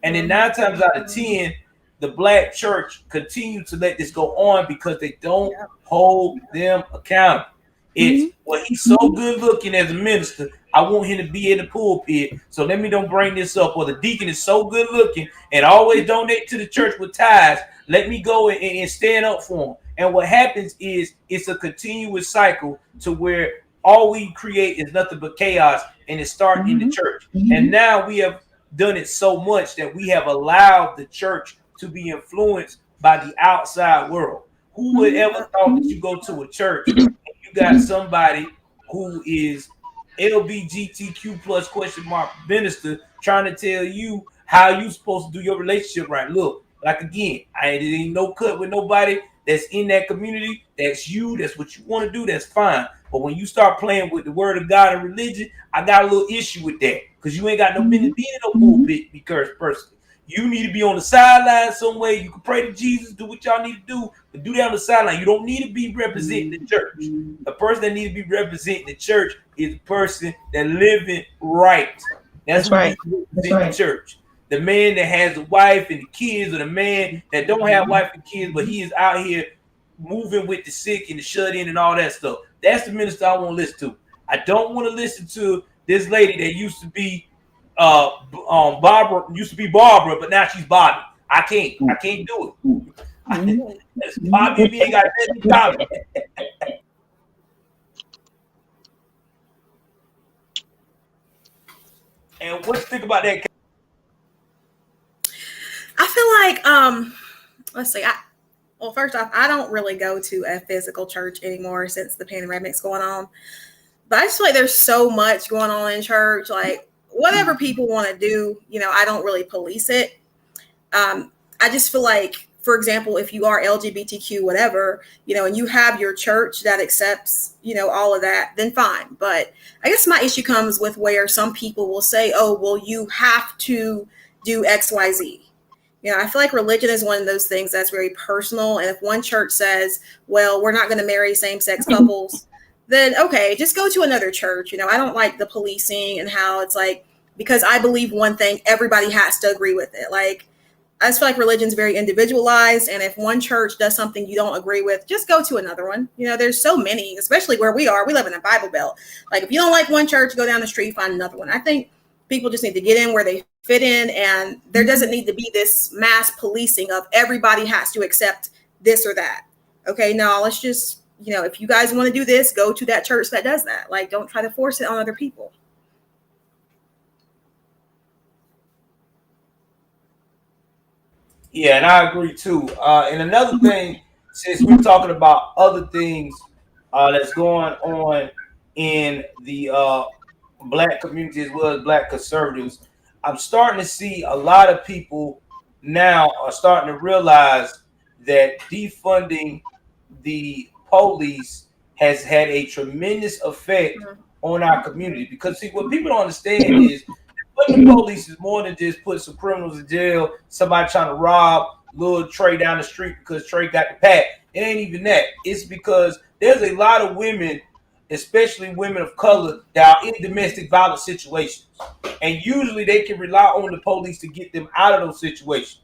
And then 9 times out of 10, the black church continue to let this go on because they don't hold them accountable. It's, well, he's so good looking as a minister, I want him to be in the pulpit, so let me don't bring this up. Or the deacon is so good looking and always donate to the church with tithes, let me go and stand up for him. And what happens is it's a continuous cycle to where all we create is nothing but chaos, and it starts in the church. And now we have done it so much that we have allowed the church to be influenced by the outside world. Who would ever thought that you go to a church and you got somebody who is LGBTQ plus / minister trying to tell you how you supposed to do your relationship right? Look, like again, I ain't no cut with nobody that's in that community. That's you. That's what you want to do. That's fine. But when you start playing with the word of God and religion, I got a little issue with that, because you ain't got no business being in no pulpit, be cursed personally. You need to be on the sideline somewhere. You can pray to Jesus, do what y'all need to do, but do that on the sideline. You don't need to be representing the church. The person that needs to be representing the church is the person that living right. That's right. The church. The man that has a wife and the kids, or the man that don't have wife and kids, but he is out here moving with the sick and the shut in and all that stuff. That's the minister I want to listen to. I don't want to listen to this lady that used to be Barbara, but now she's Bobby. I can't do it. Bobby ain't got nothing to Bobby. And what you think about that? I feel like let's see. First off, I don't really go to a physical church anymore since the pandemic's going on. But I just feel like there's so much going on in church. Like, whatever people want to do, I don't really police it. I just feel like, for example, if you are LGBTQ, whatever, and you have your church that accepts, all of that, then fine. But I guess my issue comes with where some people will say, oh, well, you have to do X, Y, Z. I feel like religion is one of those things that's very personal. And if one church says, well, we're not going to marry same-sex couples, then okay, just go to another church. I don't like the policing and how it's like, because I believe one thing, everybody has to agree with it. Like, I just feel like religion's very individualized, and if one church does something you don't agree with, just go to another one. You know, there's so many, especially where we are. We live in a Bible Belt. Like, if you don't like one church, go down the street, find another one. I think people just need to get in where they fit in, and there doesn't need to be this mass policing of everybody has to accept this or that. Okay, no, let's just, you know, if you guys want to do this, go to that church that does that. Like, don't try to force it on other people. Yeah, and I agree too. And another thing, since we're talking about other things that's going on in the black community as well as black conservatives, I'm starting to see a lot of people now are starting to realize that defunding the police has had a tremendous effect on our community. Because see, what people don't understand is putting the police is more than just put some criminals in jail, somebody trying to rob little Trey down the street because Trey got the pack. It ain't even that. It's because there's a lot of women, especially women of color, that are in domestic violence situations. And usually they can rely on the police to get them out of those situations.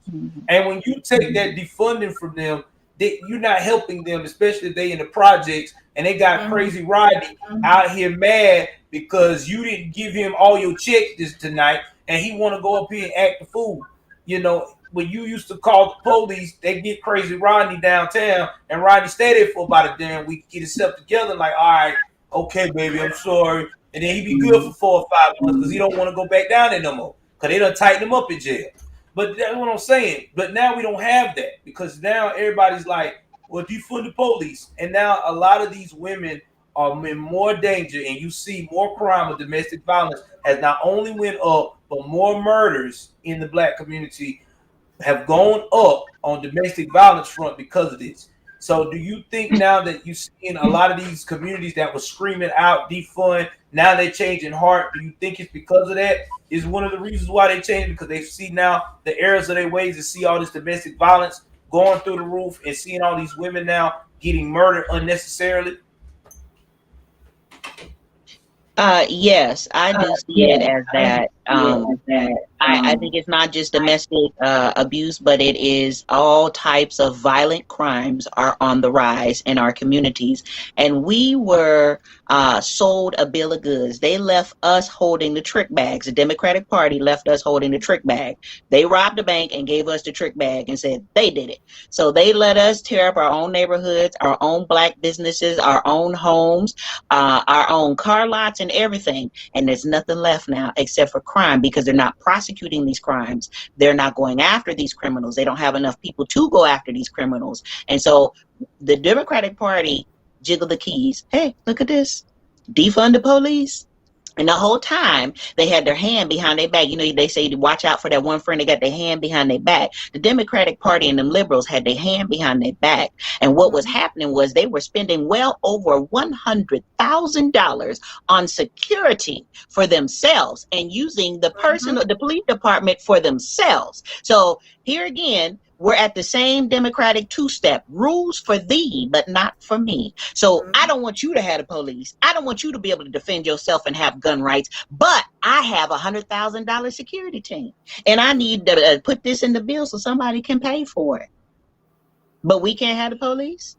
And when you take that defunding from them, you're not helping them, especially if they in the projects and they got Crazy Rodney out here mad because you didn't give him all your checks tonight and he want to go up here and act the fool. You know, when you used to call the police, they get Crazy Rodney downtown and Rodney stay there for about a damn week, get himself together like, all right, okay, baby, I'm sorry. And then he be good for 4 or 5 months because he don't want to go back down there no more because they done tighten him up in jail. But that's what I'm saying. But now we don't have that because now everybody's like, well, defund the police. And now a lot of these women are in more danger, and you see more crime of domestic violence has not only went up, but more murders in the black community have gone up on domestic violence front because of this. So do you think now that you're seeing a lot of these communities that were screaming out defund, now they're changing heart? Do you think it's because of that? Is one of the reasons why they changed because they see now the errors of their ways and see all this domestic violence going through the roof and seeing all these women now getting murdered unnecessarily? Yes, I do see it as that. I think it's not just domestic abuse, but it is all types of violent crimes are on the rise in our communities. And we were sold a bill of goods. They left us holding the trick bags. The Democratic Party left us holding the trick bag. They robbed the bank and gave us the trick bag and said they did it. So they let us tear up our own neighborhoods, our own black businesses, our own homes, our own car lots and everything. And there's nothing left now except for crime because they're not prosecuting these crimes. They're not going after these criminals. They don't have enough people to go after these criminals. And so the Democratic Party jiggle the keys. Hey, look at this. Defund the police. And the whole time they had their hand behind their back. You know, they say to watch out for that one friend. They got their hand behind their back. The Democratic Party and them liberals had their hand behind their back. And what was happening was they were spending well over $100,000 on security for themselves and using the the police department for themselves. So here again, we're at the same Democratic two-step. Rules for thee, but not for me. So I don't want you to have the police. I don't want you to be able to defend yourself and have gun rights. But I have $100,000 security team. And I need to put this in the bill so somebody can pay for it. But we can't have the police?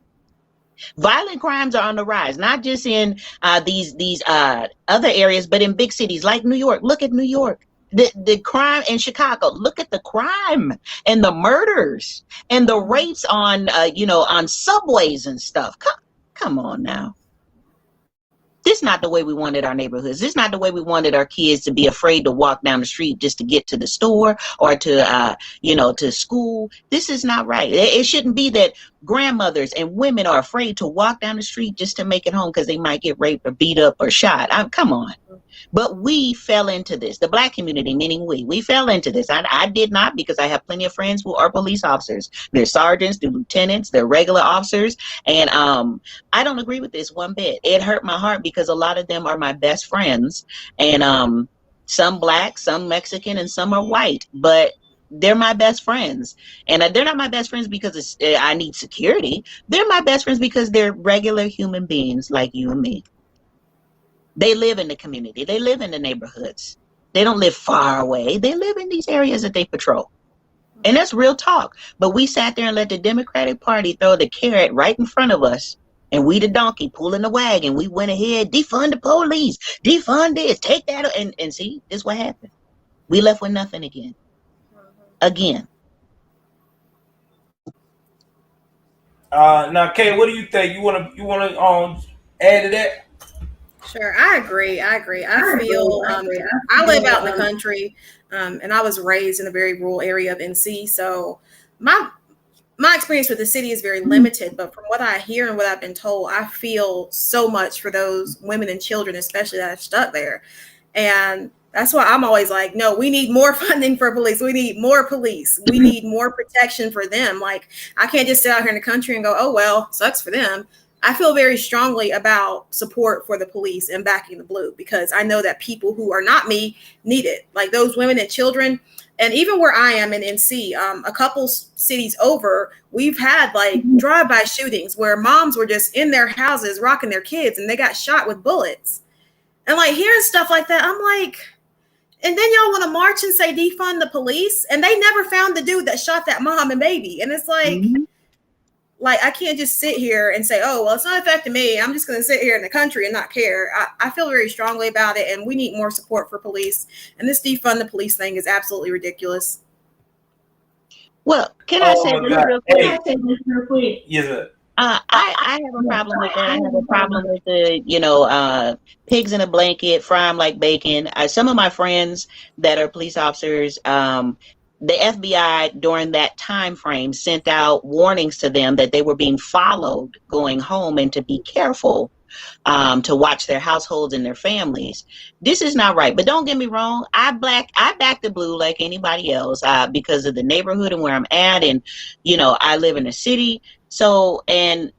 Violent crimes are on the rise, not just in these other areas, but in big cities like New York. Look at New York. The crime in Chicago. Look at the crime and the murders and the rapes on on subways and stuff. Come on now. This is not the way we wanted our neighborhoods. This is not the way we wanted our kids to be afraid to walk down the street just to get to the store or to to school. This is not right. It shouldn't be that grandmothers and women are afraid to walk down the street just to make it home because they might get raped or beat up or shot. Come on. But we fell into this. The black community, meaning we fell into this. I did not, because I have plenty of friends who are police officers. They're sergeants, they're lieutenants, they're regular officers. And I don't agree with this one bit. It hurt my heart because a lot of them are my best friends. And some black, some Mexican, and some are white. But they're my best friends. And they're not my best friends because I need security. They're my best friends because they're regular human beings like you and me. They live in the community. They live in the neighborhoods. They don't live far away. They live in these areas that they patrol. And that's real talk. But we sat there and let the Democratic Party throw the carrot right in front of us. And we the donkey pulling the wagon. We went ahead, defund the police, defund this, take that. And see, this is what happened. We left with nothing again. Again. Now, Kay, what do you think? You wanna add to that? Sure, I agree. I feel I live out in the country, and I was raised in a very rural area of NC. So my experience with the city is very limited. But from what I hear and what I've been told, I feel so much for those women and children, especially that are stuck there. And that's why I'm always like, no, we need more funding for police. We need more police. We need more protection for them. Like, I can't just sit out here in the country and go, oh, well, sucks for them. I feel very strongly about support for the police and backing the blue, because I know that people who are not me need it. Like those women and children. And even where I am in NC, a couple cities over, we've had like drive-by shootings where moms were just in their houses rocking their kids and they got shot with bullets. And like hearing stuff like that, I'm like, and then y'all want to march and say defund the police, and they never found the dude that shot that mom and baby. And it's like, like I can't just sit here and say, oh, well, it's not affecting me. I'm just going to sit here in the country and not care. I feel very strongly about it, and we need more support for police. And this defund the police thing is absolutely ridiculous. Well, can I say this real quick? Yes, sir. I have a problem with that. I have a problem with the, pigs in a blanket, fry them like bacon. Some of my friends that are police officers, the FBI during that time frame sent out warnings to them that they were being followed going home and to be careful, to watch their households and their families. This is not right. But don't get me wrong. I back the blue like anybody else because of the neighborhood and where I'm at. And, I live in a city. So, and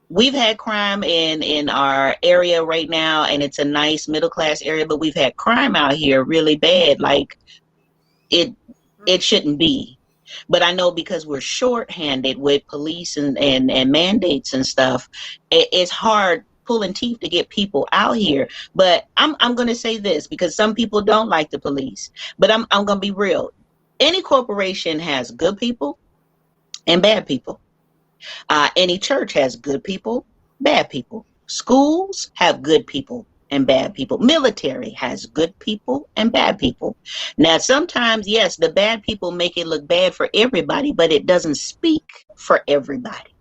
we've had crime in our area right now, and it's a nice middle class area, but we've had crime out here really bad. Like it shouldn't be. But I know because we're shorthanded with police and mandates and stuff, it's hard pulling teeth to get people out here. But I'm going to say this because some people don't like the police, but I'm going to be real. Any corporation has good people and bad people. Any church has good people, bad people. Schools have good people and bad people. Military has good people and bad people. Now, sometimes, yes, the bad people make it look bad for everybody, but it doesn't speak for everybody.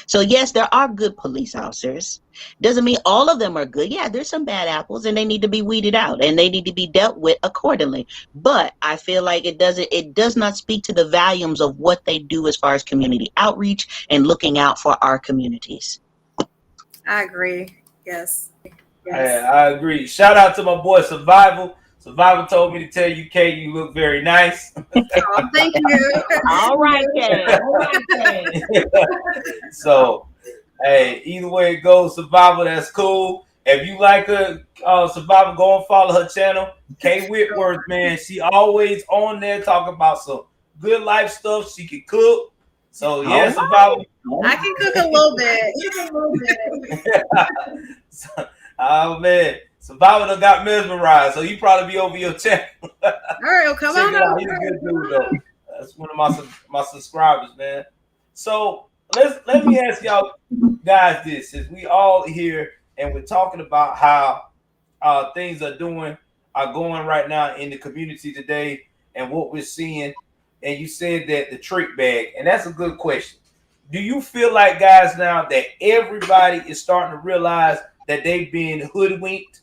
So, yes, there are good police officers. Doesn't mean all of them are good. Yeah, there's some bad apples and they need to be weeded out and they need to be dealt with accordingly. But I feel like it does not speak to the volumes of what they do as far as community outreach and looking out for our communities. I agree. Yes. Yeah, I agree. Shout out to my boy Survival. Survival told me to tell you, Kay, you look very nice. Oh, thank you. All right, Kay. So, hey, either way it goes, Survival, that's cool. If you like her, Survival, go and follow her channel, Kay Whitworth, man. She always on there talking about some good life stuff. She can cook. So, yeah, Survival. I can cook a little bit. Oh, man. Survival done got mesmerized, so he probably be over your channel. All right, well, come on over. He's a good dude, though. That's one of my subscribers, man. So let me ask y'all guys this: since we all here and we're talking about how things are going right now in the community today, and what we're seeing, and you said that the trick bag, and that's a good question. Do you feel like, guys, now that everybody is starting to realize that they've been hoodwinked?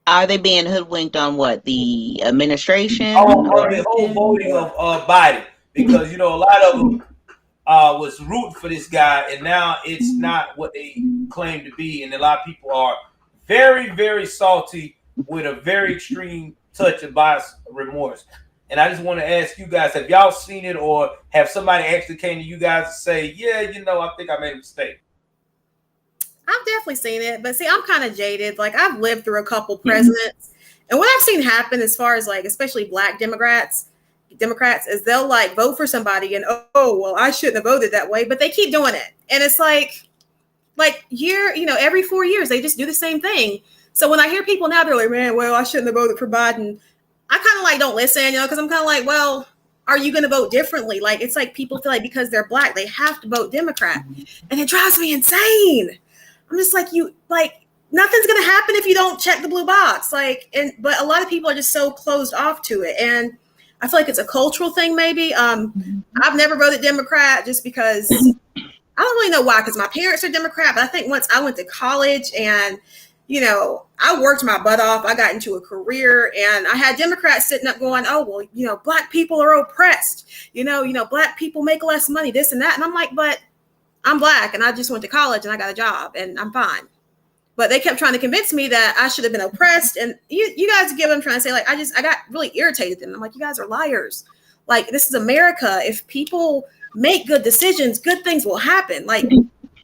Are they being hoodwinked on what? The administration? On the whole voting of Biden. Because, a lot of them was rooting for this guy, and now it's not what they claim to be. And a lot of people are very, very salty with a very extreme touch of bias remorse. And I just want to ask you guys, have y'all seen it, or have somebody actually came to you guys to say, yeah, I think I made a mistake? I've definitely seen it, but see, I'm kind of jaded. Like, I've lived through a couple presidents, and what I've seen happen as far as like, especially Black Democrats, is they'll like vote for somebody and, oh, well, I shouldn't have voted that way, but they keep doing it. And it's like every 4 years, they just do the same thing. So when I hear people now, they're like, man, well, I shouldn't have voted for Biden. I kind of like don't listen, you know, because I'm kind of like, well, are you going to vote differently? Like, it's like people feel like because they're black, they have to vote Democrat. And it drives me insane. I'm just like, nothing's going to happen if you don't check the blue box. Like, but a lot of people are just so closed off to it. And I feel like it's a cultural thing, maybe. I've never voted Democrat just because I don't really know why, because my parents are Democrat. But I think once I went to college and, you know, I worked my butt off. I got into a career and I had Democrats sitting up going, oh, well, you know, black people are oppressed. You know, black people make less money, this and that. And I'm like, but I'm black and I just went to college and I got a job and I'm fine. But they kept trying to convince me that I should have been oppressed. And you guys get what I'm trying to say. Like, I got really irritated with them. I'm like, you guys are liars. Like, this is America. If people make good decisions, good things will happen. Like,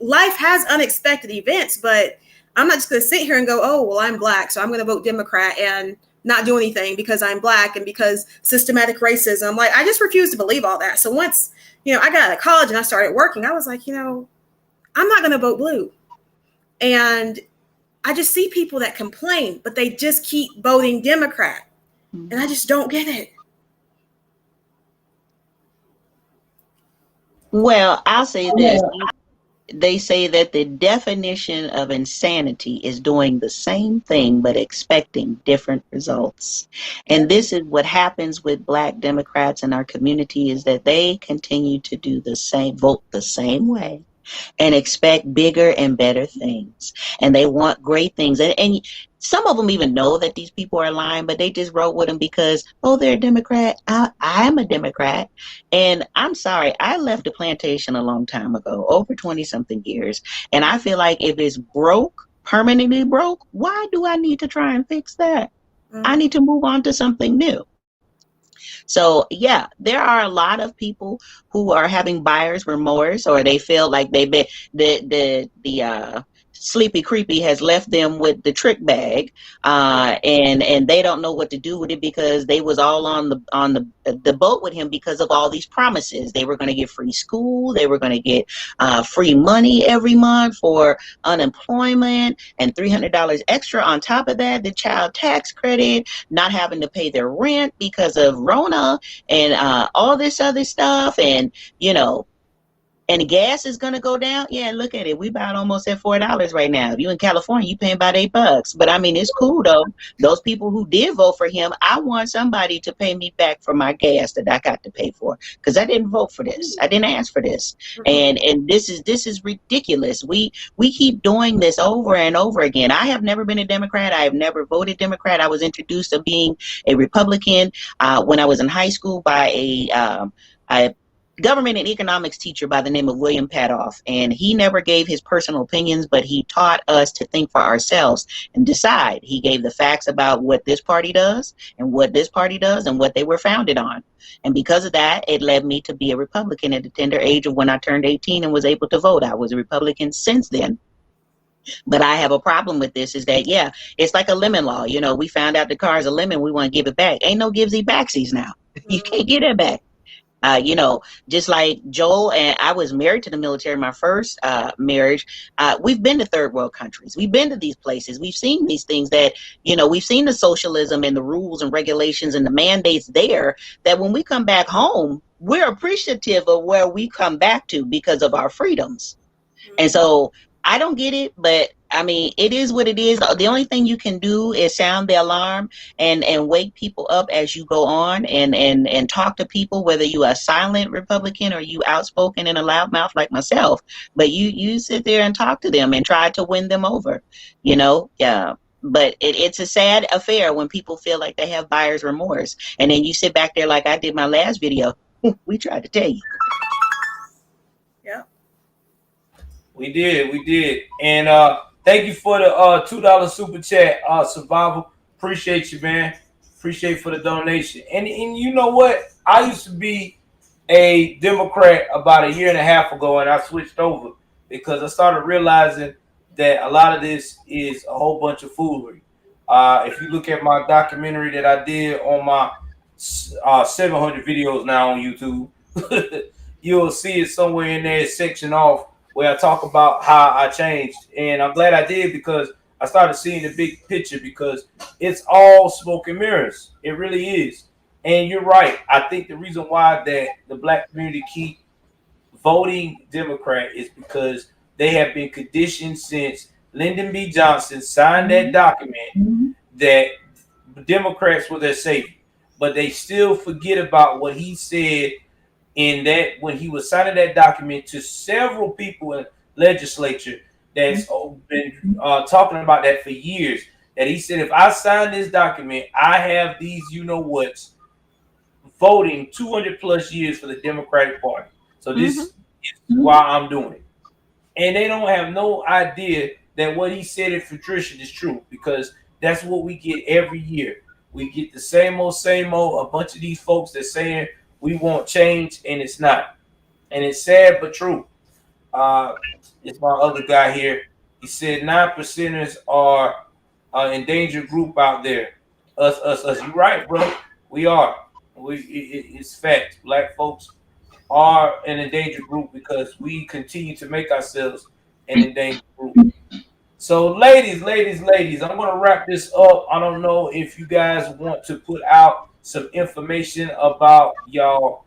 life has unexpected events, but I'm not just going to sit here and go, oh, well, I'm black, so I'm going to vote Democrat and not do anything because I'm black and because systematic racism. Like, I just refuse to believe all that. So once, you know, I got out of college and I started working, I was like, you know, I'm not going to vote blue. And I just see people that complain, but they just keep voting Democrat. And I just don't get it. Well, I'll say this. They say that the definition of insanity is doing the same thing but expecting different results. And this is what happens with Black Democrats in our community, is that they continue to do the same, vote the same way, and expect bigger and better things. And they want great things. And some of them even know that these people are lying, but they just wrote with them because, oh, they're a Democrat. I'm a Democrat. And I'm sorry, I left the plantation a long time ago, over 20-something years. And I feel like if it's broke, permanently broke, why do I need to try and fix that? I need to move on to something new. So yeah, there are a lot of people who are having buyer's remorse, or they feel like they've been the sleepy creepy has left them with the trick bag, and they don't know what to do with it because they was all on the boat with him because of all these promises. They were going to get free school, they were going to get free money every month for unemployment, and $300 extra on top of that, the child tax credit, not having to pay their rent because of Rona, and all this other stuff, and you know. And gas is going to go down. Yeah, look at it. We about almost at $4 right now. If you in California, you paying about $8. But I mean, it's cool though. Those people who did vote for him, I want somebody to pay me back for my gas that I got to pay for, because I didn't vote for this. I didn't ask for this. And this is ridiculous. We keep doing this over and over again. I have never been a Democrat. I have never voted Democrat. I was introduced to being a Republican when I was in high school by a government and economics teacher by the name of William Padoff. And he never gave his personal opinions, but he taught us to think for ourselves and decide. He gave the facts about what this party does and what this party does and what they were founded on. And because of that, it led me to be a Republican at the tender age of when I turned 18 and was able to vote. I was a Republican since then. But I have a problem with this, is that, yeah, it's like a lemon law. You know, we found out the car is a lemon, we want to give it back. Ain't no givesy backsies now. You can't get it back. You know, just like Joel and I was married to the military, my first marriage, we've been to third world countries. We've been to these places. We've seen these things that, you know, we've seen the socialism and the rules and regulations and the mandates there, that when we come back home, we're appreciative of where we come back to because of our freedoms. And so I don't get it, but I mean, it is what it is. The only thing you can do is sound the alarm and wake people up as you go on, and talk to people, whether you are a silent Republican or you outspoken and a loudmouth like myself. But you sit there and talk to them and try to win them over, you know. Yeah. But it's a sad affair when people feel like they have buyer's remorse. And then you sit back there like I did my last video. We tried to tell you. Yeah. We did. And thank you for the $2 super chat, Survival. Appreciate you, man. Appreciate for the donation. And you know what? I used to be a Democrat about a year and a half ago, and I switched over because I started realizing that a lot of this is a whole bunch of foolery. If you look at my documentary that I did on my 700 videos now on YouTube, you'll see it somewhere in there, section off, where I talk about how I changed. And I'm glad I did, because I started seeing the big picture because it's all smoke and mirrors. It really is. And you're right. I think the reason why that the black community keep voting Democrat is because they have been conditioned since Lyndon B. Johnson signed that document that Democrats were their savior. But they still forget about what he said in that when he was signing that document to several people in legislature that's been talking about that for years. That he said, if I sign this document, I have these you know what's voting 200 plus years for the Democratic Party. So this is why I'm doing it. And they don't have no idea that what he said in Patricia is true, because that's what we get every year. We get the same old, a bunch of these folks that saying we want change, and it's not. And it's sad but true. It's my other guy here. He said 9%ers are an endangered group out there. Us. You're right, bro. We are. It's fact. Black folks are an endangered group because we continue to make ourselves an endangered group. So, ladies, I'm going to wrap this up. I don't know if you guys want to put out some information about y'all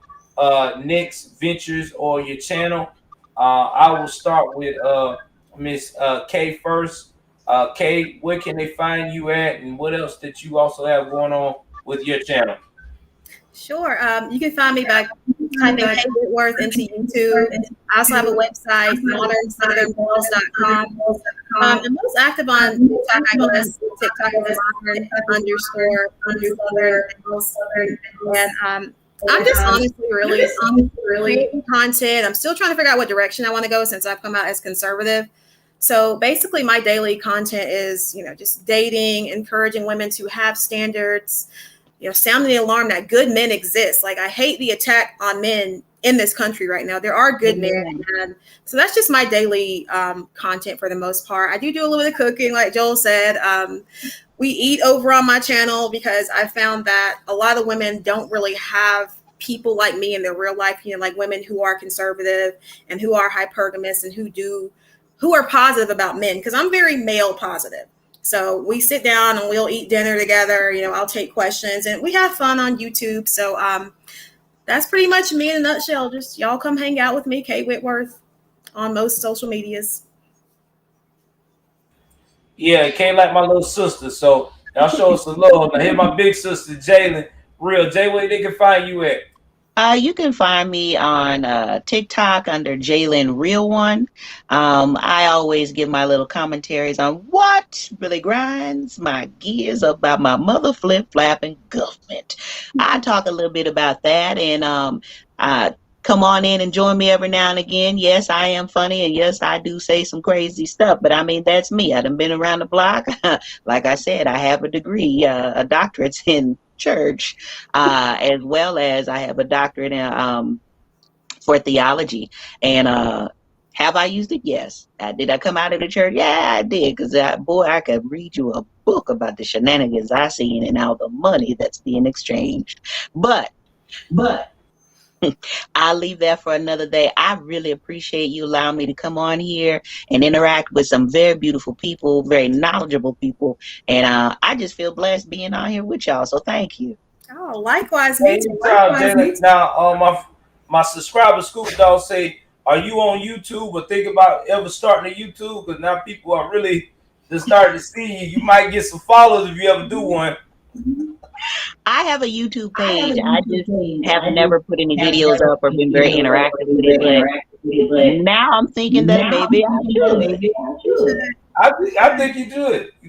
next ventures or your channel. I will start with Miss Kay first. Kay, where can they find you at, and what else that you also have going on with your channel? Sure. You can find me by typing Kay Whitworth into YouTube. I also have a website, modernsouthernbells.com. I'm most active on TikTok, I guess. TikTok is modern_Southern. And I'm just honestly really content. I'm still trying to figure out what direction I want to go since I've come out as conservative. So basically my daily content is, just dating, encouraging women to have standards, sounding the alarm that good men exist. Like, I hate the attack on men in this country right now. There are good men. And so that's just my daily content for the most part. I do a little bit of cooking, like Joel said. We eat over on my channel because I found that a lot of women don't really have people like me in their real life, like women who are conservative and who are hypergamous and who are positive about men, because I'm very male positive. So we sit down and we'll eat dinner together. I'll take questions and we have fun on YouTube. So that's pretty much me in a nutshell. Just y'all come hang out with me, Kay Whitworth, on most social medias. Yeah, Kay like my little sister. So y'all show us some love. Now here my big sister, Jalen. Real Jay, where they can find you at? You can find me on TikTok under Jalen Real One. I always give my little commentaries on what really grinds my gears about my mother flip-flapping government. I talk a little bit about that, and come on in and join me every now and again. Yes, I am funny, and yes, I do say some crazy stuff, but I mean, that's me. I done been around the block. Like I said, I have a degree, a doctorate in church, as well as I have a doctorate in for theology. And have I used it? Yes. Did I come out of the church? Yeah, I did, because I could read you a book about the shenanigans I seen and all the money that's being exchanged. But I'll leave that for another day. I really appreciate you allowing me to come on here and interact with some very beautiful people, very knowledgeable people. And I just feel blessed being on here with y'all. So thank you. Oh, likewise. Me too. Now, my subscriber Scoop Dog say, are you on YouTube or think about ever starting a YouTube? Because now people are really just starting to see you. You might get some followers if you ever do one. I have a YouTube page. I just have never put any videos up or been very interactive with it. But now I'm thinking that maybe I should. I think you do it. You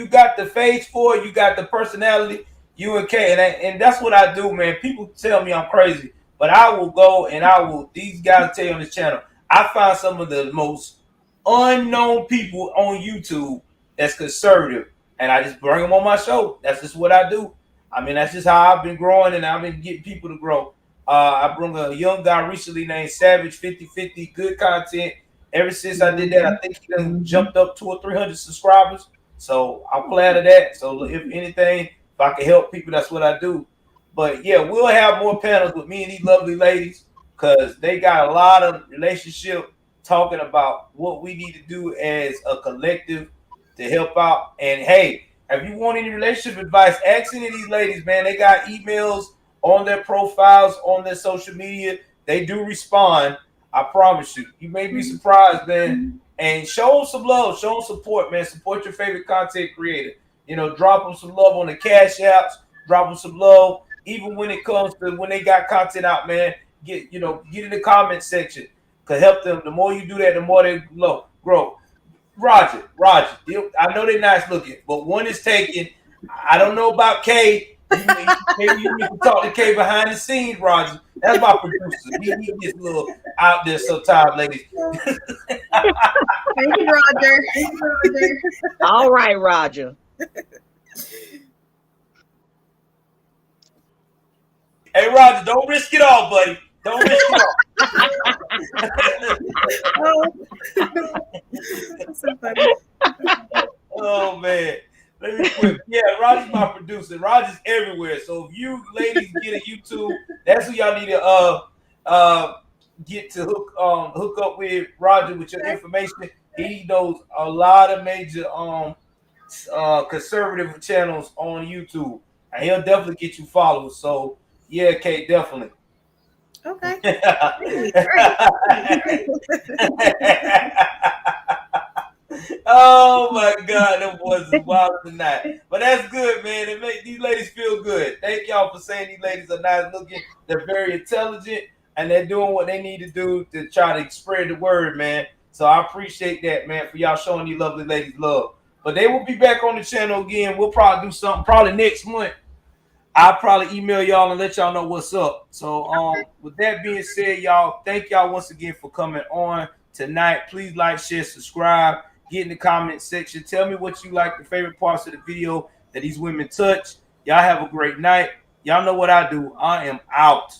got the face for it. You got the personality. You and Kay, and that's what I do, man. People tell me I'm crazy, but I will go and these guys tell you on this channel, I find some of the most unknown people on YouTube that's conservative, and I just bring them on my show. That's just what I do. I mean, that's just how I've been growing, and I've been getting people to grow. I brought a young guy recently named Savage 5050, good content. Ever since I did that, I think he done jumped up 200 or 300 subscribers. So I'm glad of that. So if anything, if I can help people, that's what I do. But yeah, we'll have more panels with me and these lovely ladies, because they got a lot of relationship talking about what we need to do as a collective to help out. And hey, if you want any relationship advice, ask any of these ladies, man. They got emails on their profiles, on their social media. They do respond. I promise you. You may be surprised, man. And show them some love, show them support, man. Support your favorite content creator. You know, drop them some love on the Cash Apps. Drop them some love. Even when it comes to when they got content out, man, get in the comment section. Could help them. The more you do that, the more they grow. Roger, I know they're nice looking, but one is taken. I don't know about Kay. Maybe you need to talk to Kay behind the scenes, Roger. That's my producer. He gets a little out there sometimes, ladies. Thank you, Roger. All right, Roger. Hey, Roger, don't risk it all, buddy. Don't risk it all. That's so funny. Oh, man. Let me quit. Yeah, Roger's my producer. Roger's everywhere. So if you ladies get a YouTube, that's who y'all need to get to hook up with Roger with your information. He knows a lot of major conservative channels on YouTube, and he'll definitely get you followers. So yeah, Kate, definitely. Okay. Oh my God, them boys is wild tonight. But that's good, man. It makes these ladies feel good. Thank y'all for saying these ladies are nice looking. They're very intelligent, and they're doing what they need to do to try to spread the word, man. So I appreciate that, man, for y'all showing these lovely ladies love. But they will be back on the channel again. We'll probably do something probably next month. I'll probably email y'all and let y'all know what's up. So with that being said, y'all, thank y'all once again for coming on tonight. Please like, share, subscribe. Get in the comment section. Tell me what you like, the favorite parts of the video that these women touch. Y'all have a great night. Y'all know what I do. I am out.